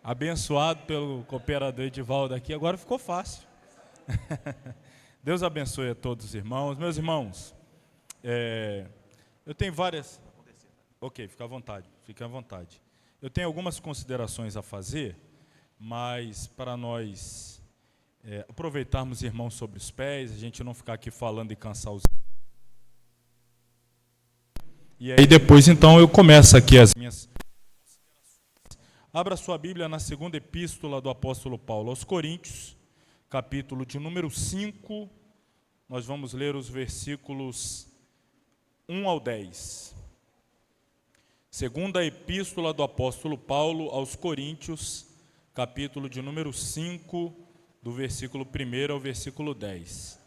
abençoado pelo cooperador Edivaldo aqui, agora ficou fácil. Deus abençoe a todos os irmãos. Meus irmãos, eu tenho várias... Ok, fica à vontade. Eu tenho algumas considerações a fazer, mas para nós aproveitarmos, irmãos, sobre os pés, a gente não ficar aqui falando e cansar os... E aí depois, então, eu começo aqui as minhas... Abra sua Bíblia na segunda epístola do apóstolo Paulo aos Coríntios, capítulo de número 5, nós vamos ler os versículos 1 ao 10. Segunda epístola do apóstolo Paulo aos Coríntios, capítulo de número 5, do versículo 1 ao versículo 10.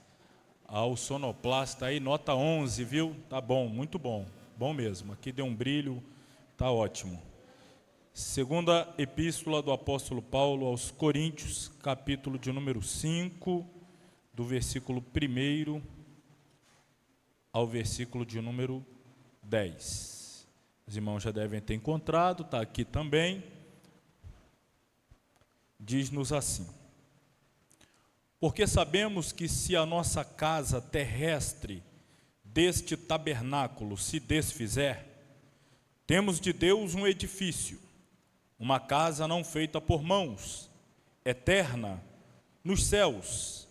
Ao sonoplasta aí, nota 11, viu? Tá bom, muito bom, bom mesmo. Aqui deu um brilho, tá ótimo. Segunda epístola do apóstolo Paulo aos Coríntios, capítulo de número 5, do versículo 1 ao versículo de número 10. Os irmãos já devem ter encontrado, está aqui também. Diz-nos assim: porque sabemos que se a nossa casa terrestre deste tabernáculo se desfizer, temos de Deus um edifício, uma casa não feita por mãos, eterna, nos céus.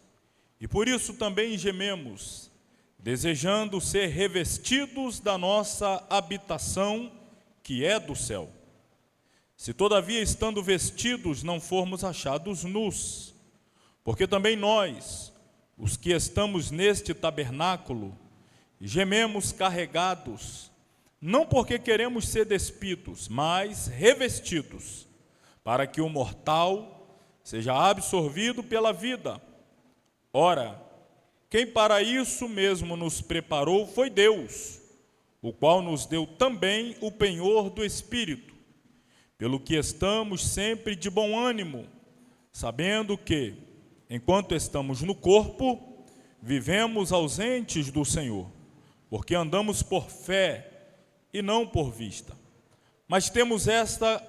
E por isso também gememos, desejando ser revestidos da nossa habitação, que é do céu. Se todavia, estando vestidos, não formos achados nus, porque também nós, os que estamos neste tabernáculo, gememos carregados, não porque queremos ser despidos, mas revestidos, para que o mortal seja absorvido pela vida. Ora, quem para isso mesmo nos preparou foi Deus, o qual nos deu também o penhor do Espírito, pelo que estamos sempre de bom ânimo, sabendo que, enquanto estamos no corpo, vivemos ausentes do Senhor, porque andamos por fé e não por vista. Mas temos esta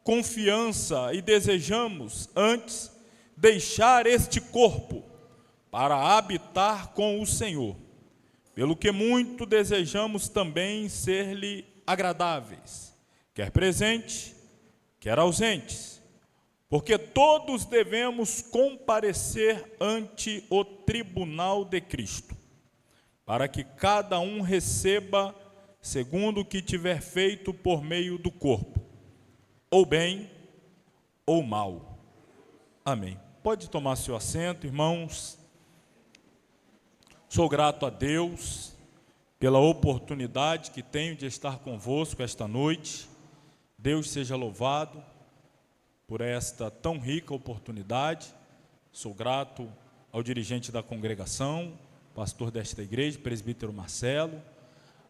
confiança e desejamos, antes, deixar este corpo para habitar com o Senhor, pelo que muito desejamos também ser-lhe agradáveis, quer presente, quer ausentes, porque todos devemos comparecer ante o tribunal de Cristo, para que cada um receba segundo o que tiver feito por meio do corpo, ou bem ou mal. Amém. Pode tomar seu assento, irmãos. Sou grato a Deus pela oportunidade que tenho de estar convosco esta noite. Deus seja louvado por esta tão rica oportunidade. Sou grato ao dirigente da congregação, pastor desta igreja, presbítero Marcelo,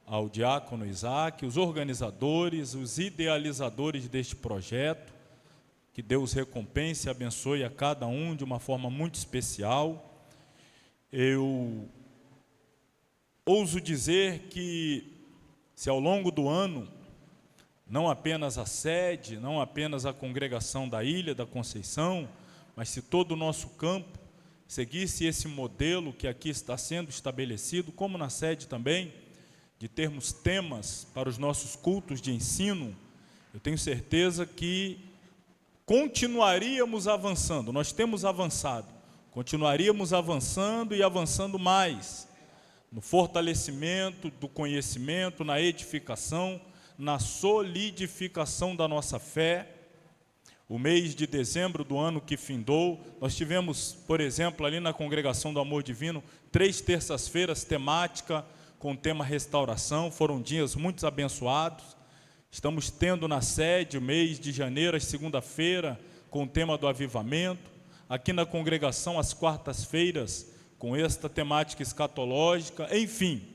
ao diácono Isaac, os organizadores, os idealizadores deste projeto. Que Deus recompense e abençoe a cada um de uma forma muito especial. Eu ouso dizer que, se ao longo do ano, não apenas a sede, não apenas a congregação da Ilha da Conceição, mas se todo o nosso campo seguisse esse modelo que aqui está sendo estabelecido, como na sede também, de termos temas para os nossos cultos de ensino, eu tenho certeza que continuaríamos avançando. Nós temos avançado, continuaríamos avançando e avançando mais no fortalecimento do conhecimento, na edificação, na solidificação da nossa fé. O mês de dezembro do ano que findou, nós tivemos, por exemplo, ali na Congregação do Amor Divino, 3 terças-feiras temática com o tema restauração. Foram dias muito abençoados. Estamos tendo na sede o mês de janeiro, a segunda-feira, com o tema do avivamento. Aqui na congregação, às quartas-feiras, com esta temática escatológica. Enfim,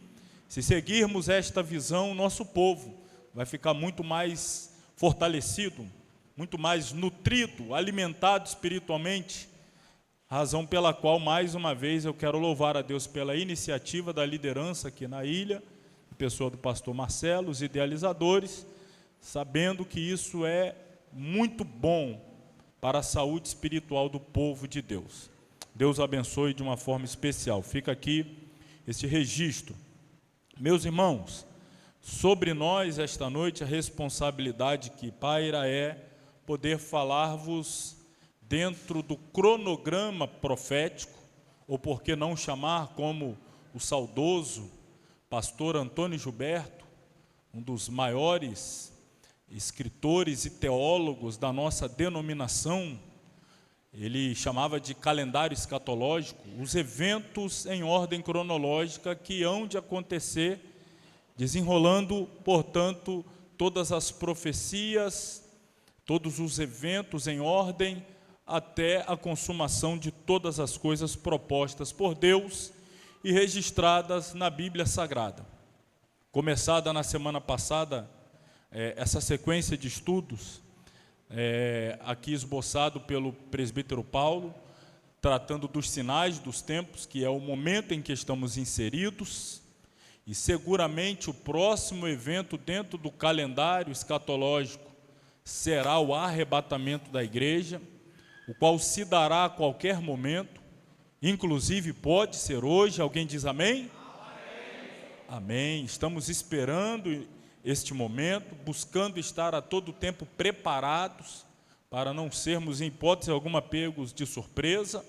se seguirmos esta visão, nosso povo vai ficar muito mais fortalecido, muito mais nutrido, alimentado espiritualmente, razão pela qual, mais uma vez, eu quero louvar a Deus pela iniciativa da liderança aqui na ilha, pessoa do pastor Marcelo, os idealizadores, sabendo que isso é muito bom, para a saúde espiritual do povo de Deus. Deus abençoe de uma forma especial. Fica aqui esse registro. Meus irmãos, sobre nós esta noite a responsabilidade que paira é poder falar-vos dentro do cronograma profético, ou por que não chamar como o saudoso pastor Antônio Gilberto, um dos maiores escritores e teólogos da nossa denominação, ele chamava de calendário escatológico, os eventos em ordem cronológica que hão de acontecer, desenrolando, portanto, todas as profecias, todos os eventos em ordem, até a consumação de todas as coisas propostas por Deus e registradas na Bíblia Sagrada. Começada na semana passada, essa sequência de estudos, aqui esboçado pelo presbítero Paulo, tratando dos sinais dos tempos, que é o momento em que estamos inseridos, e seguramente o próximo evento dentro do calendário escatológico será o arrebatamento da igreja, o qual se dará a qualquer momento, inclusive pode ser hoje. Alguém diz amém? Amém. Estamos esperando este momento, buscando estar a todo tempo preparados, para não sermos, em hipótese alguma, pegos de surpresa.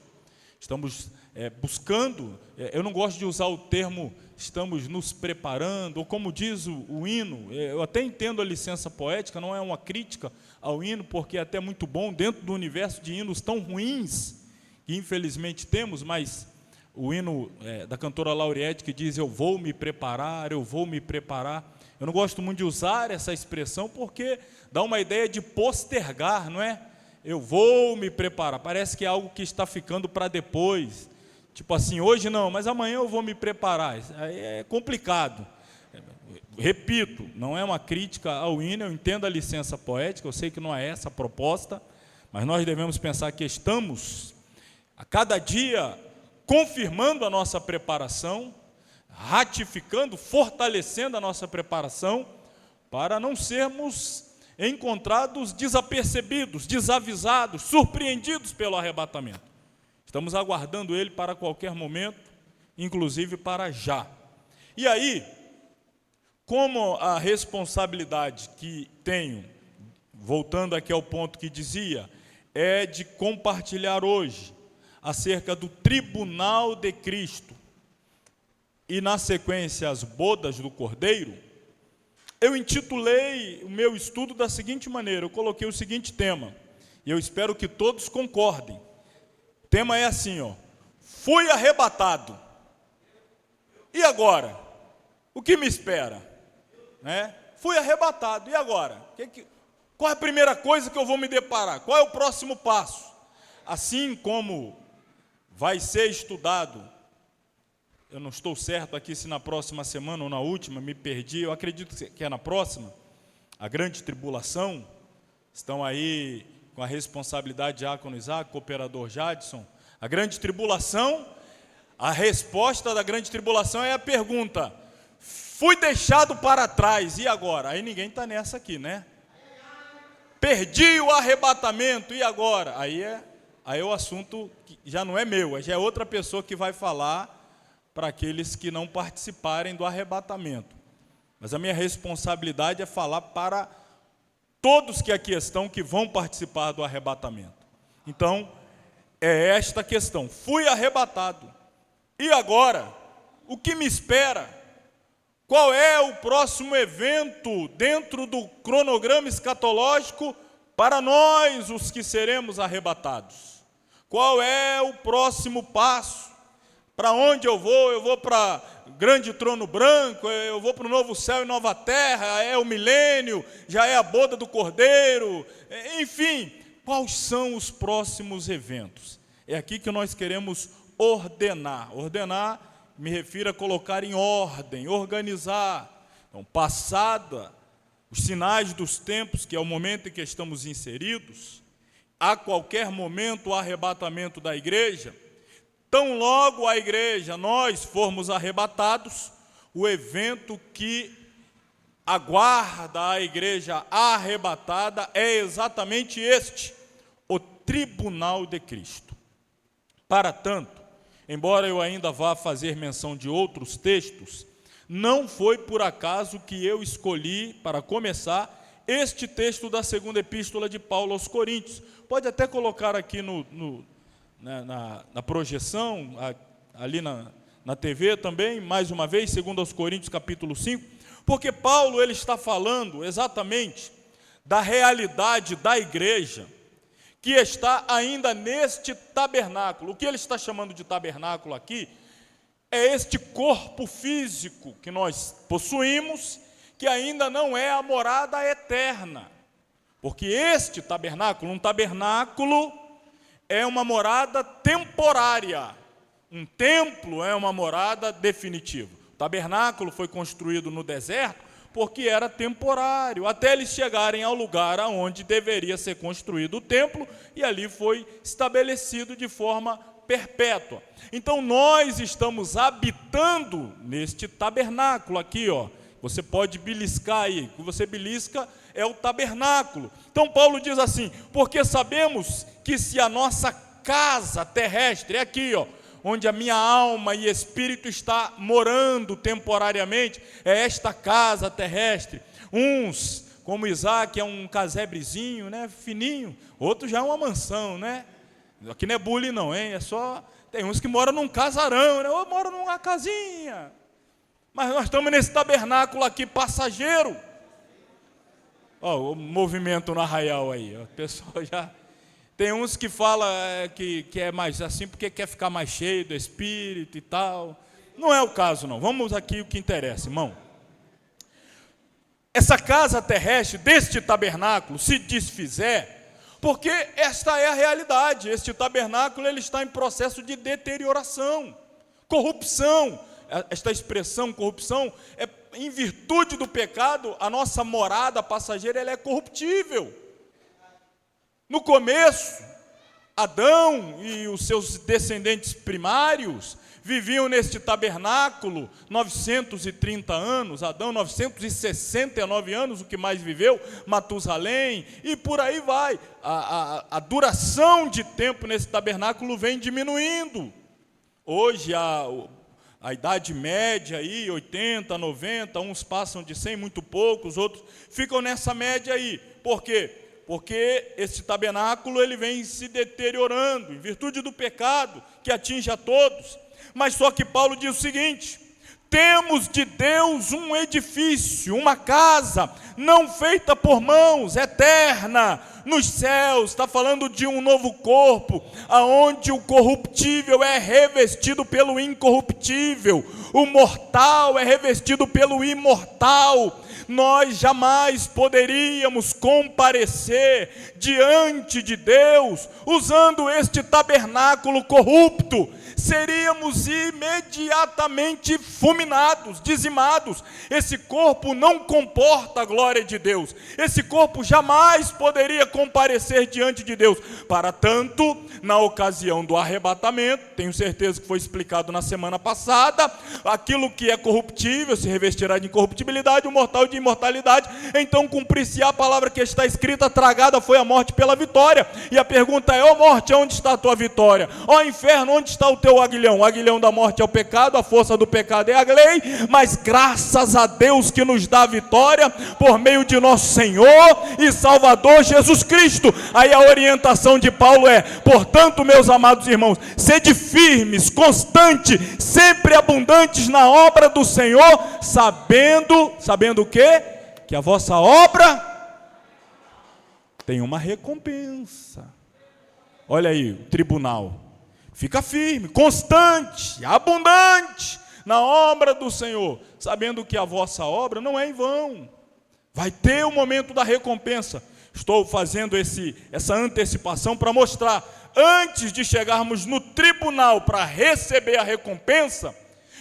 Estamos buscando, eu não gosto de usar o termo estamos nos preparando, ou como diz o hino, eu até entendo a licença poética, não é uma crítica ao hino, porque é até muito bom dentro do universo de hinos tão ruins, que infelizmente temos, mas o hino da cantora Lauriette que diz, eu vou me preparar, eu vou me preparar. Eu não gosto muito de usar essa expressão, porque dá uma ideia de postergar, não é? Eu vou me preparar, parece que é algo que está ficando para depois, tipo assim, hoje não, mas amanhã eu vou me preparar. Aí é complicado. Repito, não é uma crítica ao hino, eu entendo a licença poética, eu sei que não é essa a proposta, mas nós devemos pensar que estamos, a cada dia, confirmando a nossa preparação, ratificando, fortalecendo a nossa preparação, para não sermos encontrados desapercebidos, desavisados, surpreendidos pelo arrebatamento. Estamos aguardando ele para qualquer momento, inclusive para já. E aí, como a responsabilidade que tenho, voltando aqui ao ponto que dizia, é de compartilhar hoje acerca do tribunal de Cristo e, na sequência, as bodas do Cordeiro, eu intitulei o meu estudo da seguinte maneira, eu coloquei o seguinte tema, e eu espero que todos concordem. O tema é assim, fui arrebatado, e agora? O que me espera? Fui arrebatado, e agora? Qual é a primeira coisa que eu vou me deparar? Qual é o próximo passo? Assim como vai ser estudado, eu não estou certo aqui se na próxima semana ou na última, me perdi, eu acredito que é na próxima, a grande tribulação, estão aí com a responsabilidade de Diácono Isaac, cooperador Jadson, a grande tribulação, a resposta da grande tribulação é a pergunta, fui deixado para trás, e agora? Aí ninguém está nessa aqui, né? Perdi o arrebatamento, e agora? Aí o assunto já não é meu, já é outra pessoa que vai falar para aqueles que não participarem do arrebatamento. Mas a minha responsabilidade é falar para todos que aqui estão, que vão participar do arrebatamento. Então, é esta questão, fui arrebatado, e agora? O que me espera? Qual é o próximo evento dentro do cronograma escatológico para nós, os que seremos arrebatados? Qual é o próximo passo? Para onde eu vou? Eu vou para o grande trono branco, eu vou para o novo céu e nova terra, é o milênio, já é a boda do Cordeiro, enfim, quais são os próximos eventos? É aqui que nós queremos ordenar. Ordenar, me refiro a colocar em ordem, organizar. Então, passada os sinais dos tempos, que é o momento em que estamos inseridos, a qualquer momento o arrebatamento da igreja, tão logo a igreja, nós formos arrebatados, o evento que aguarda a igreja arrebatada é exatamente este, o tribunal de Cristo. Para tanto, embora eu ainda vá fazer menção de outros textos, não foi por acaso que eu escolhi, para começar, este texto da segunda epístola de Paulo aos Coríntios. Pode até colocar aqui na projeção, ali na TV também, mais uma vez, segundo aos Coríntios capítulo 5, porque Paulo ele está falando exatamente da realidade da igreja, que está ainda neste tabernáculo. O que ele está chamando de tabernáculo aqui, é este corpo físico que nós possuímos, que ainda não é a morada eterna, porque este tabernáculo, um tabernáculo é uma morada temporária, um templo é uma morada definitiva. O tabernáculo foi construído no deserto porque era temporário, até eles chegarem ao lugar onde deveria ser construído o templo, e ali foi estabelecido de forma perpétua. Então nós estamos habitando neste tabernáculo aqui, ó. Você pode beliscar aí, o que você belisca é o tabernáculo. Então Paulo diz assim: porque sabemos que se a nossa casa terrestre, é aqui, ó, onde a minha alma e espírito está morando temporariamente, é esta casa terrestre. Uns, como Isaac, é um casebrezinho, né, fininho, outro já é uma mansão, né? Aqui não é bullying não, hein? É só, tem uns que moram num casarão, né? Ou moram numa casinha. Mas nós estamos nesse tabernáculo aqui passageiro. Ó, o movimento no arraial aí, ó, o pessoal já... Tem uns que falam que é mais assim porque quer ficar mais cheio do Espírito e tal. Não é o caso não, vamos aqui o que interessa, irmão. Essa casa terrestre deste tabernáculo se desfizer, porque esta é a realidade. Este tabernáculo ele está em processo de deterioração, corrupção. Esta expressão corrupção é em virtude do pecado. A nossa morada passageira ela é corruptível. No começo, Adão e os seus descendentes primários viviam neste tabernáculo 930 anos, Adão 969 anos, o que mais viveu, Matusalém, e por aí vai. A duração de tempo nesse tabernáculo vem diminuindo. Hoje a idade média aí, 80, 90, uns passam de 100, muito poucos, outros ficam nessa média aí. Por quê? Porque esse tabernáculo ele vem se deteriorando, em virtude do pecado que atinge a todos. Mas só que Paulo diz o seguinte: temos de Deus um edifício, uma casa, não feita por mãos, eterna, nos céus. Está falando de um novo corpo, aonde o corruptível é revestido pelo incorruptível, o mortal é revestido pelo imortal. Nós jamais poderíamos comparecer diante de Deus usando este tabernáculo corrupto. Seríamos imediatamente fulminados, dizimados. Esse corpo não comporta a glória de Deus. Esse corpo jamais poderia comparecer diante de Deus. Para tanto, na ocasião do arrebatamento, tenho certeza que foi explicado na semana passada, aquilo que é corruptível se revestirá de incorruptibilidade, o mortal de imortalidade. Então cumprir-se a palavra que está escrita: tragada foi a morte pela vitória. E a pergunta é: ó morte, onde está a tua vitória? Ó inferno, onde está o teu aguilhão? O aguilhão da morte é o pecado, a força do pecado é a lei, mas graças a Deus que nos dá a vitória por meio de nosso Senhor e Salvador Jesus Cristo. Aí a orientação de Paulo é: portanto, meus amados irmãos, sede firmes, constantes, sempre abundantes na obra do Senhor, sabendo o quê? Que a vossa obra tem uma recompensa. Olha aí, o tribunal. Fica firme, constante, abundante na obra do Senhor, sabendo que a vossa obra não é em vão. Vai ter o momento da recompensa. Estou fazendo essa antecipação para mostrar, antes de chegarmos no tribunal para receber a recompensa,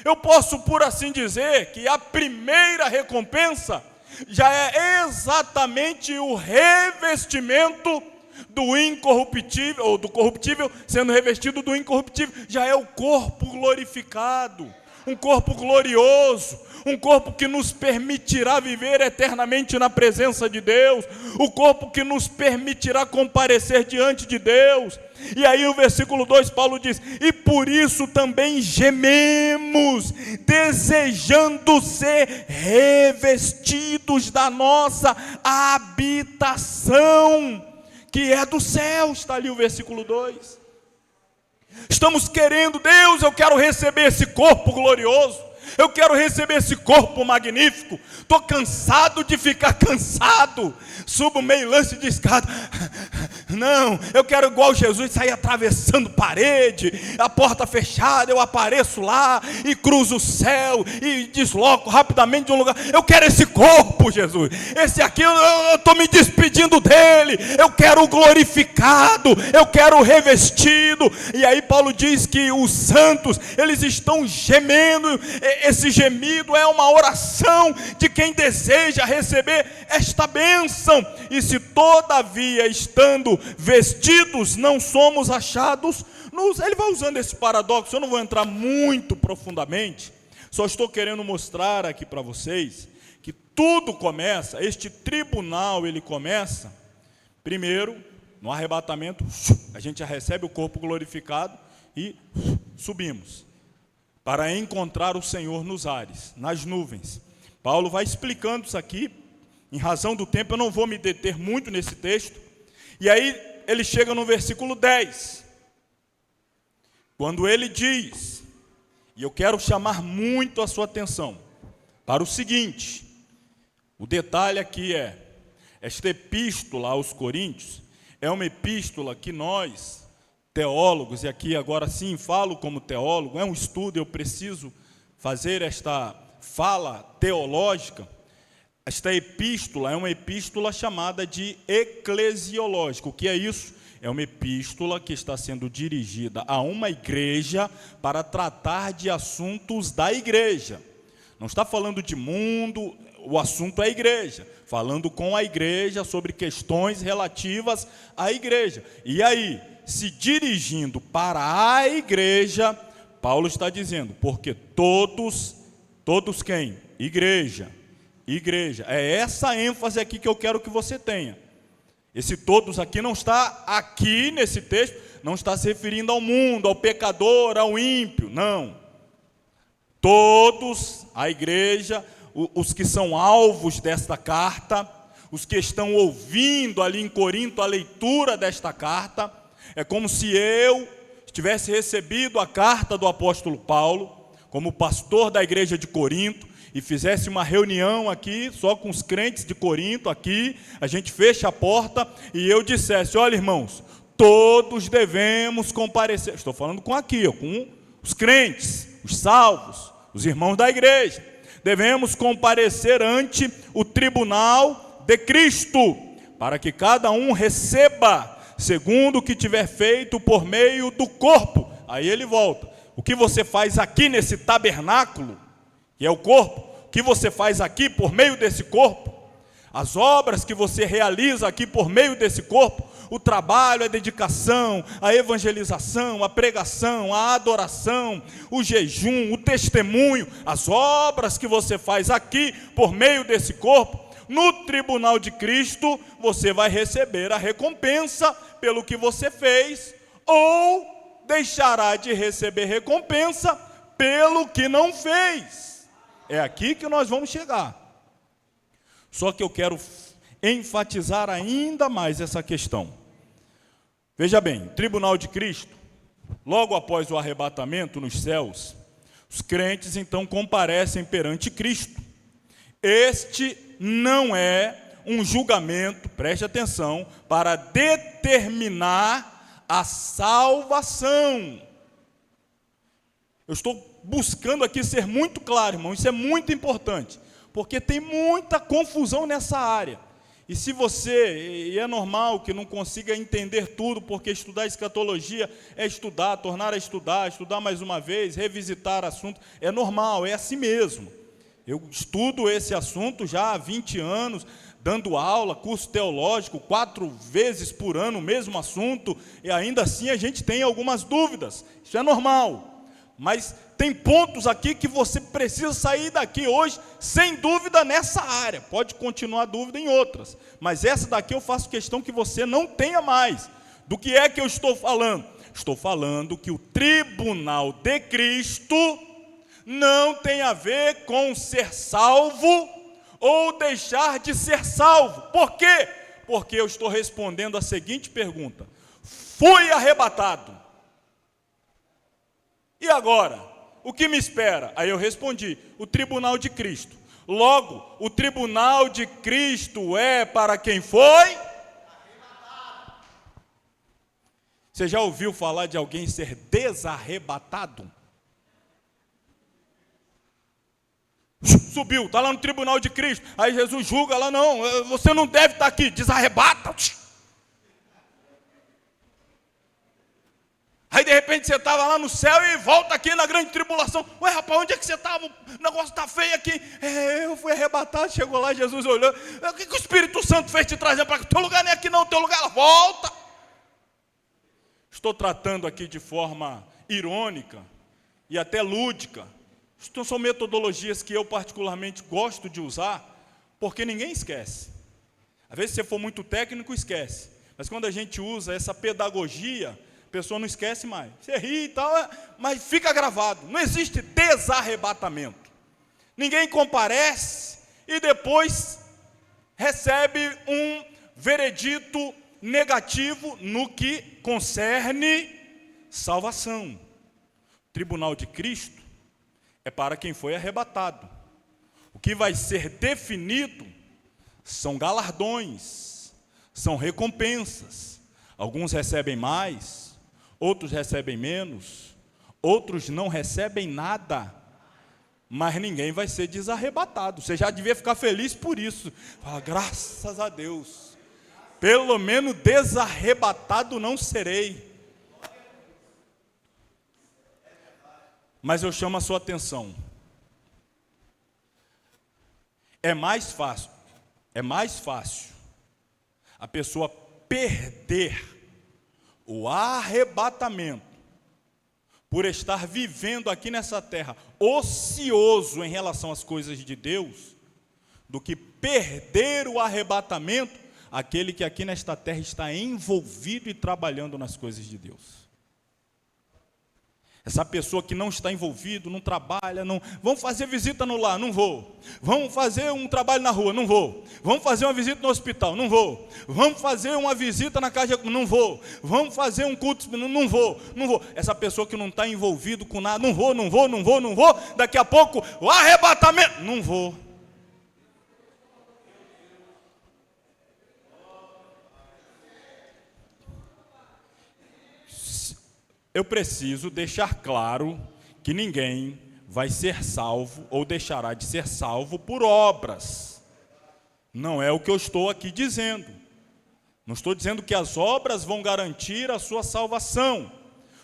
eu posso, por assim dizer, que a primeira recompensa já é exatamente o revestimento do incorruptível, ou do corruptível sendo revestido do incorruptível. Já é o corpo glorificado, um corpo glorioso, um corpo que nos permitirá viver eternamente na presença de Deus, o corpo que nos permitirá comparecer diante de Deus. E aí o versículo 2, Paulo diz: e por isso também gememos, desejando ser revestidos da nossa habitação, que é do céu. Está ali o versículo 2. Estamos querendo: Deus, eu quero receber esse corpo glorioso, eu quero receber esse corpo magnífico. Estou cansado de ficar cansado, subo meio lance de escada. Não, eu quero igual Jesus, sair atravessando parede, a porta fechada, eu apareço lá e cruzo o céu e desloco rapidamente de um lugar. Eu quero esse corpo, Jesus. Esse aqui eu estou me despedindo dele, eu quero o glorificado, eu quero o revestido. E aí Paulo diz que os santos, eles estão gemendo. Esse gemido é uma oração de quem deseja receber esta bênção. E se todavia, estando vestidos, não somos achados nus. Ele vai usando esse paradoxo. Eu não vou entrar muito profundamente, só estou querendo mostrar aqui para vocês que tudo começa, este tribunal, ele começa primeiro no arrebatamento. A gente já recebe o corpo glorificado e subimos para encontrar o Senhor nos ares, nas nuvens. Paulo vai explicando isso aqui. Em razão do tempo, eu não vou me deter muito nesse texto. E aí ele chega no versículo 10, quando ele diz, e eu quero chamar muito a sua atenção para o seguinte: o detalhe aqui é, esta epístola aos Coríntios é uma epístola que nós, teólogos, e aqui agora sim falo como teólogo, é um estudo, eu preciso fazer esta fala teológica. Esta epístola é uma epístola chamada de eclesiológica. O que é isso? É uma epístola que está sendo dirigida a uma igreja para tratar de assuntos da igreja. Não está falando de mundo, o assunto é a igreja, falando com a igreja sobre questões relativas à igreja. E aí, se dirigindo para a igreja, Paulo está dizendo, porque todos quem? Igreja. É essa ênfase aqui que eu quero que você tenha. Esse todos aqui não está aqui nesse texto, não está se referindo ao mundo, ao pecador, ao ímpio, não. Todos, a igreja, os que são alvos desta carta, os que estão ouvindo ali em Corinto a leitura desta carta, é como se eu tivesse recebido a carta do apóstolo Paulo, como pastor da igreja de Corinto, e fizesse uma reunião aqui, só com os crentes de Corinto aqui, a gente fecha a porta, e eu dissesse: olha, irmãos, todos devemos comparecer. Estou falando com os crentes, os salvos, os irmãos da igreja. Devemos comparecer ante o tribunal de Cristo, para que cada um receba segundo o que tiver feito por meio do corpo. Aí ele volta: o que você faz aqui nesse tabernáculo, que é o corpo, o que você faz aqui por meio desse corpo, as obras que você realiza aqui por meio desse corpo, o trabalho, a dedicação, a evangelização, a pregação, a adoração, o jejum, o testemunho, as obras que você faz aqui por meio desse corpo, no tribunal de Cristo, você vai receber a recompensa pelo que você fez, ou deixará de receber recompensa pelo que não fez. É aqui que nós vamos chegar. Só que eu quero enfatizar ainda mais essa questão. Veja bem, tribunal de Cristo, logo após o arrebatamento nos céus, os crentes então comparecem perante Cristo. Este não é um julgamento, preste atenção, para determinar a salvação. Eu estou buscando aqui ser muito claro, irmão, isso é muito importante, porque tem muita confusão nessa área. E se você, e é normal que não consiga entender tudo, porque estudar escatologia é estudar, tornar a estudar mais uma vez, revisitar assunto, é normal, é assim mesmo. Eu estudo esse assunto já há 20 anos, dando aula, curso teológico, 4 vezes por ano, o mesmo assunto, e ainda assim a gente tem algumas dúvidas, isso é normal. Mas tem pontos aqui que você precisa sair daqui hoje, sem dúvida, nessa área. Pode continuar a dúvida em outras, mas essa daqui eu faço questão que você não tenha mais. Do que é que eu estou falando? Estou falando que o tribunal de Cristo não tem a ver com ser salvo ou deixar de ser salvo. Por quê? Porque eu estou respondendo a seguinte pergunta: fui arrebatado. E agora? O que me espera? Aí eu respondi: o tribunal de Cristo. Logo, o tribunal de Cristo é para quem foi? Você já ouviu falar de alguém ser desarrebatado? Subiu, está lá no tribunal de Cristo. Aí Jesus julga lá: não, você não deve estar aqui, desarrebata. Aí de repente você estava lá no céu e volta aqui na grande tribulação. Ué, rapaz, onde é que você estava? O negócio está feio aqui. Eu fui arrebatado. Chegou lá, Jesus olhou: o que o Espírito Santo fez te trazer para cá? Teu lugar nem é aqui não, teu lugar, volta. Estou tratando aqui de forma irônica e até lúdica. Isto são metodologias que eu particularmente gosto de usar, porque ninguém esquece. Às vezes, se você for muito técnico, esquece. Mas quando a gente usa essa pedagogia, a pessoa não esquece mais. Você ri e tal, mas fica gravado. Não existe desarrebatamento. Ninguém comparece e depois recebe um veredito negativo no que concerne salvação. O tribunal de Cristo é para quem foi arrebatado. O que vai ser definido são galardões, são recompensas. Alguns recebem mais, outros recebem menos, outros não recebem nada, mas ninguém vai ser desarrebatado. Você já devia ficar feliz por isso. Fala: graças a Deus, pelo menos desarrebatado não serei. Mas eu chamo a sua atenção. É mais fácil a pessoa perder o arrebatamento por estar vivendo aqui nessa terra ocioso em relação às coisas de Deus, do que perder o arrebatamento aquele que aqui nesta terra está envolvido e trabalhando nas coisas de Deus. Essa pessoa que não está envolvido, não trabalha, não. Vamos fazer visita no lar, não vou. Vamos fazer um trabalho na rua, não vou. Vamos fazer uma visita no hospital, não vou. Vamos fazer uma visita na casa, não vou. Vamos fazer um culto, não vou. Essa pessoa que não está envolvido com nada, não vou. Daqui a pouco, o arrebatamento, não vou. Eu preciso deixar claro que ninguém vai ser salvo ou deixará de ser salvo por obras. Não é o que eu estou aqui dizendo. Não estou dizendo que as obras vão garantir a sua salvação.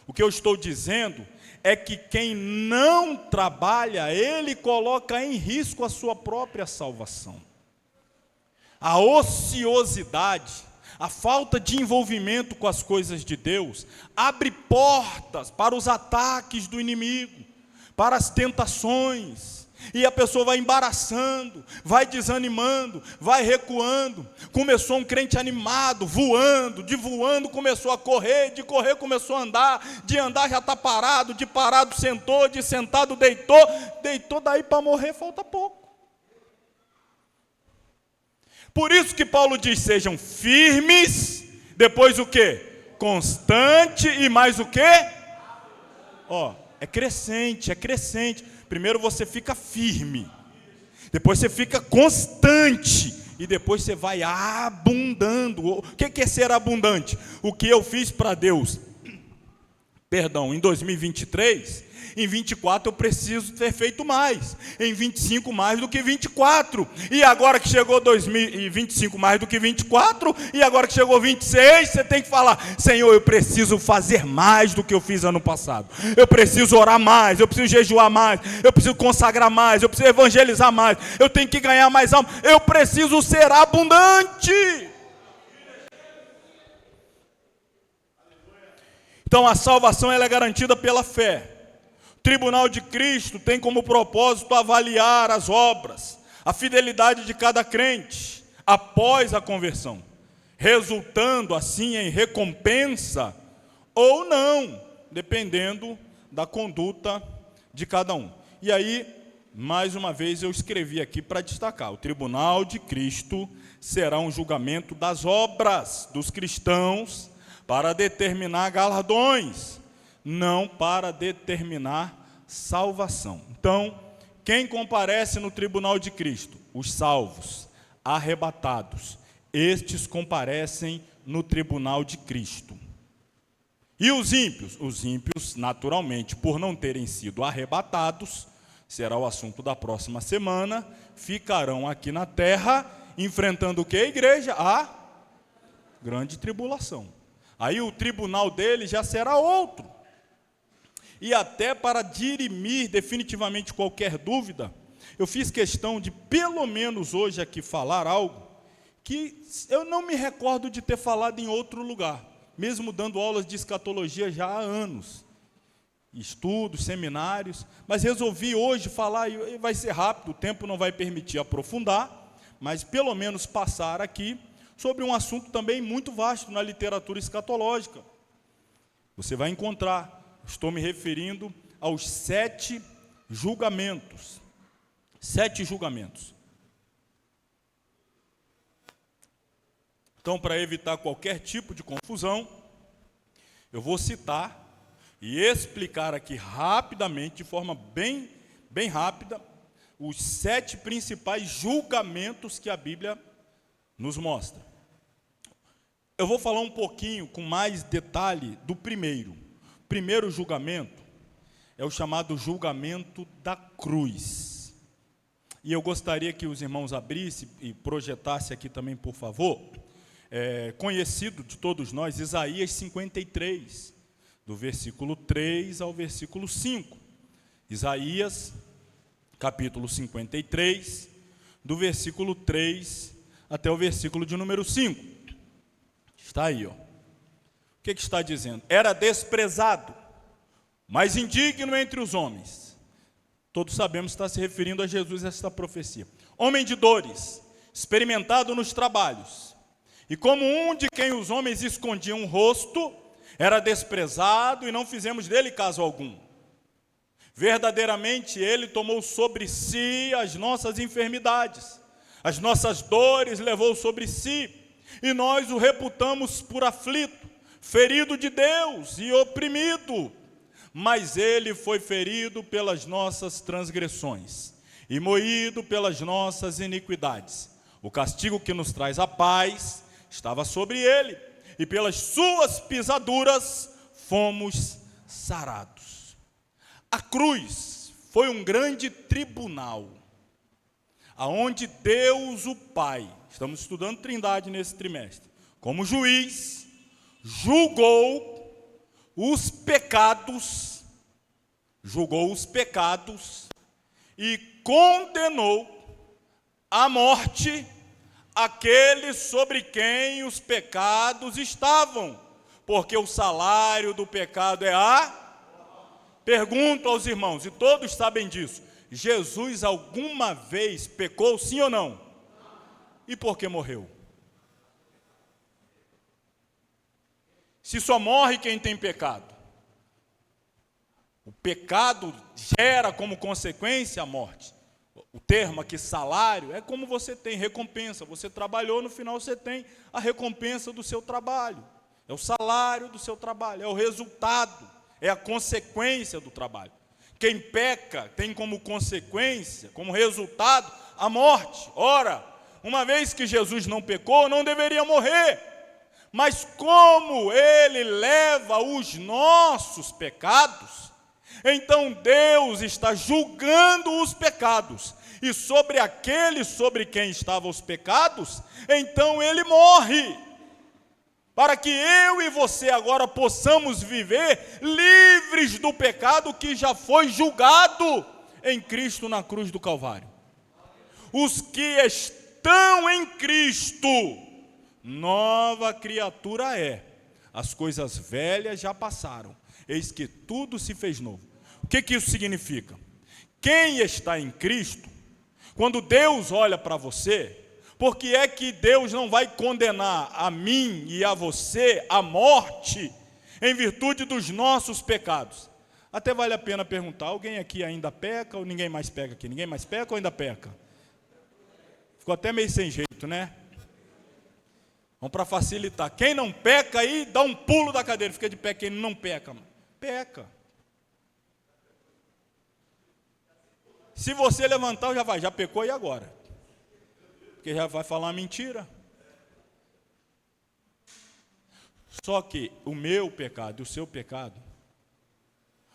O que eu estou dizendo é que quem não trabalha, ele coloca em risco a sua própria salvação. A ociosidade, a falta de envolvimento com as coisas de Deus abre portas para os ataques do inimigo, para as tentações, e a pessoa vai embaraçando, vai desanimando, vai recuando. Começou um crente animado, voando, de voando começou a correr, de correr começou a andar, de andar já está parado, de parado sentou, de sentado deitou, daí para morrer falta pouco. Por isso que Paulo diz: sejam firmes, depois o quê? Constante, e mais o quê? É crescente. Primeiro você fica firme, depois você fica constante, e depois você vai abundando. O que é ser abundante? O que eu fiz para Deus, em 2023, em 24 eu preciso ter feito mais, em 25 mais do que 24, e agora que chegou 2025 mais do que 24, e agora que chegou 26, você tem que falar: Senhor, eu preciso fazer mais do que eu fiz ano passado, eu preciso orar mais, eu preciso jejuar mais, eu preciso consagrar mais, eu preciso evangelizar mais, eu tenho que ganhar mais alma, eu preciso ser abundante. Então a salvação ela é garantida pela fé. tribunal de Cristo tem como propósito avaliar as obras, a fidelidade de cada crente após a conversão, resultando assim em recompensa ou não, dependendo da conduta de cada um. E aí, mais uma vez, eu escrevi aqui para destacar: o tribunal de Cristo será um julgamento das obras dos cristãos para determinar galardões, não para determinar salvação. Então, quem comparece no tribunal de Cristo? Os salvos, arrebatados. Estes comparecem no tribunal de Cristo. E os ímpios? Os ímpios, naturalmente, por não terem sido arrebatados, será o assunto da próxima semana, ficarão aqui na terra, enfrentando o que, igreja? A grande tribulação. Aí o tribunal deles já será outro. E até para dirimir definitivamente qualquer dúvida, eu fiz questão de, pelo menos hoje aqui, falar algo que eu não me recordo de ter falado em outro lugar, mesmo dando aulas de escatologia já há anos, estudos, seminários, mas resolvi hoje falar, e vai ser rápido, o tempo não vai permitir aprofundar, mas pelo menos passar aqui sobre um assunto também muito vasto na literatura escatológica. Você vai encontrar, estou me referindo aos 7 julgamentos. 7 julgamentos. Então, para evitar qualquer tipo de confusão, eu vou citar e explicar aqui rapidamente, de forma bem rápida, os 7 principais julgamentos que a Bíblia nos mostra. Eu vou falar um pouquinho com mais detalhe do primeiro. O primeiro julgamento é o chamado julgamento da cruz. E eu gostaria que os irmãos abrissem e projetassem aqui também, por favor, conhecido de todos nós, Isaías 53, do versículo 3 ao versículo 5. Isaías, capítulo 53, do versículo 3 até o versículo de número 5. Está aí, ó. O que está dizendo? Era desprezado, mas indigno entre os homens. Todos sabemos que está se referindo a Jesus esta profecia. Homem de dores, experimentado nos trabalhos, e como um de quem os homens escondiam o rosto, era desprezado e não fizemos dele caso algum. Verdadeiramente ele tomou sobre si as nossas enfermidades, as nossas dores levou sobre si, e nós o reputamos por aflito, ferido de Deus e oprimido. Mas ele foi ferido pelas nossas transgressões e moído pelas nossas iniquidades. O castigo que nos traz a paz estava sobre ele, e pelas suas pisaduras fomos sarados. A cruz foi um grande tribunal, aonde Deus o Pai, estamos estudando Trindade nesse trimestre, como juiz, julgou os pecados e condenou à morte aqueles sobre quem os pecados estavam, porque o salário do pecado é a... Pergunto aos irmãos, e todos sabem disso, Jesus alguma vez pecou, sim ou não? E por que morreu? Se só morre quem tem pecado. O pecado gera como consequência a morte. O termo aqui, salário, é como você tem recompensa. Você trabalhou, no final você tem a recompensa do seu trabalho. É o salário do seu trabalho, é o resultado, é a consequência do trabalho. Quem peca tem como consequência, como resultado, a morte. Ora, uma vez que Jesus não pecou, não deveria morrer. Mas como ele leva os nossos pecados, então Deus está julgando os pecados, e sobre aquele sobre quem estavam os pecados, então ele morre, para que eu e você agora possamos viver livres do pecado que já foi julgado em Cristo na cruz do Calvário. Os que estão em Cristo, nova criatura é, as coisas velhas já passaram, eis que tudo se fez novo. O que isso significa? Quem está em Cristo, quando Deus olha para você, por que é que Deus não vai condenar a mim e a você à morte em virtude dos nossos pecados? Até vale a pena perguntar, alguém aqui ainda peca ou ninguém mais peca aqui? Ninguém mais peca ou ainda peca? Ficou até meio sem jeito, né? Vamos para facilitar. Quem não peca aí, dá um pulo da cadeira, fica de pé. Quem não peca, peca. Se você levantar, já pecou e agora? Porque já vai falar uma mentira. Só que o meu pecado e o seu pecado,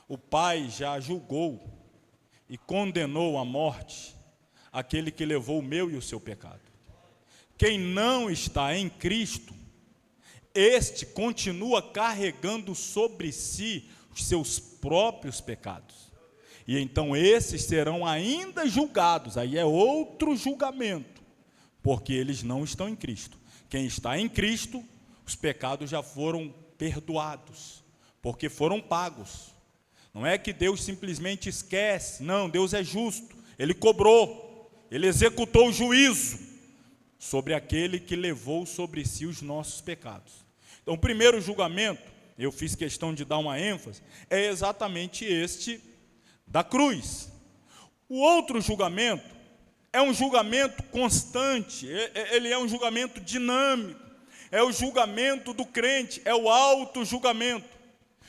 o Pai já julgou e condenou à morte aquele que levou o meu e o seu pecado. Quem não está em Cristo, este continua carregando sobre si os seus próprios pecados. E então esses serão ainda julgados, aí é outro julgamento, porque eles não estão em Cristo. Quem está em Cristo, os pecados já foram perdoados, porque foram pagos. Não é que Deus simplesmente esquece, não, Deus é justo, Ele cobrou, Ele executou o juízo sobre aquele que levou sobre si os nossos pecados. Então o primeiro julgamento, eu fiz questão de dar uma ênfase, é exatamente este da cruz. O outro julgamento é um julgamento constante, ele é um julgamento dinâmico, é o julgamento do crente, é o auto-julgamento.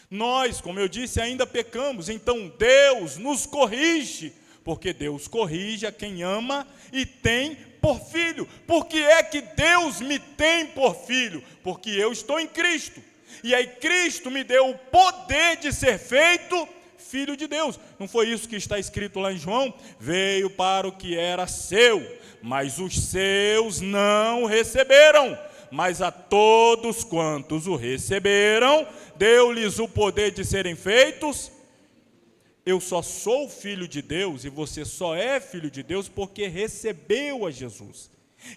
Nós, como eu disse, ainda pecamos, então Deus nos corrige, porque Deus corrige a quem ama e tem por filho. Por que é que Deus me tem por filho? Porque eu estou em Cristo, e aí Cristo me deu o poder de ser feito filho de Deus. Não foi isso que está escrito lá em João? Veio para o que era seu, mas os seus não o receberam. Mas a todos quantos o receberam, deu-lhes o poder de serem feitos. Eu só sou filho de Deus, e você só é filho de Deus porque recebeu a Jesus.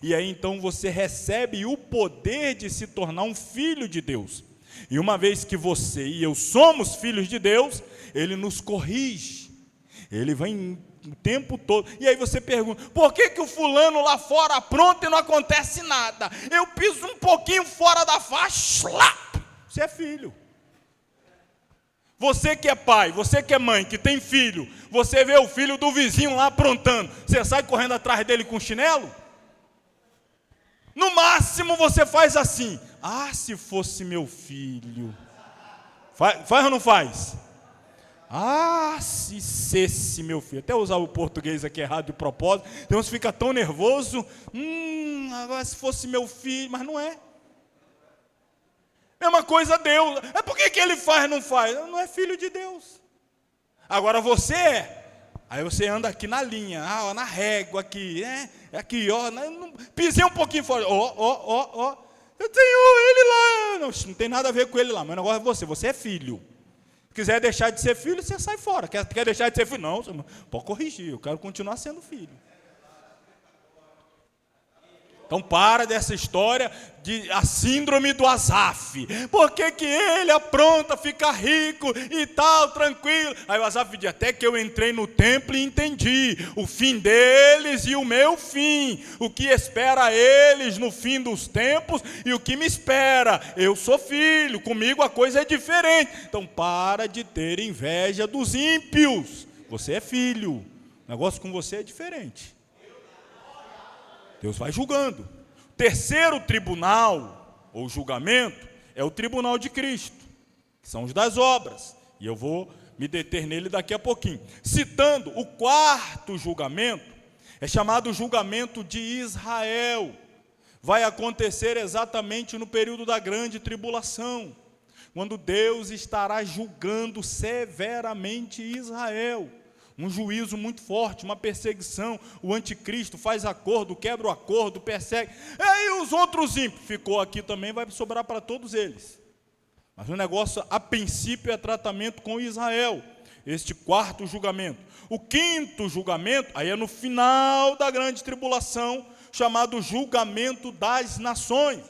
E aí então você recebe o poder de se tornar um filho de Deus. E uma vez que você e eu somos filhos de Deus, Ele nos corrige. Ele vem o tempo todo. E aí você pergunta, por que o fulano lá fora apronta e não acontece nada? Eu piso um pouquinho fora da faixa, você é filho. Você que é pai, você que é mãe, que tem filho, você vê o filho do vizinho lá aprontando, você sai correndo atrás dele com chinelo? No máximo você faz assim, se fosse meu filho. Faz ou não faz? Se cesse meu filho. Até usar o português aqui errado de propósito. Então você fica tão nervoso. Agora se fosse meu filho. Mas não é. Mesma coisa Deus. Por que ele faz não faz? Não é filho de Deus. Agora você é. Aí você anda aqui na linha. Na régua aqui. Aqui, pisei um pouquinho fora. Eu tenho ele lá. Não tem nada a ver com ele lá. Mas o negócio é você. Você é filho. Quiser deixar de ser filho, você sai fora. Quer deixar de ser filho? Não, pode corrigir, eu quero continuar sendo filho. Então para dessa história de a síndrome do Asaf. Por que ele apronta, fica rico e tal, tranquilo? Aí o Asaf diz, até que eu entrei no templo e entendi o fim deles e o meu fim. O que espera eles no fim dos tempos e o que me espera. Eu sou filho, comigo a coisa é diferente. Então para de ter inveja dos ímpios. Você é filho, o negócio com você é diferente. Deus vai julgando. Terceiro tribunal, ou julgamento, é o tribunal de Cristo, que são os das obras. E eu vou me deter nele daqui a pouquinho. Citando o quarto julgamento, é chamado julgamento de Israel. Vai acontecer exatamente no período da grande tribulação, quando Deus estará julgando severamente Israel. Um juízo muito forte, uma perseguição, o anticristo faz acordo, quebra o acordo, persegue. Aí os outros ímpios, ficou aqui também, vai sobrar para todos eles. Mas o negócio, a princípio, é tratamento com Israel, este quarto julgamento. O quinto julgamento, aí é no final da grande tribulação, chamado julgamento das nações.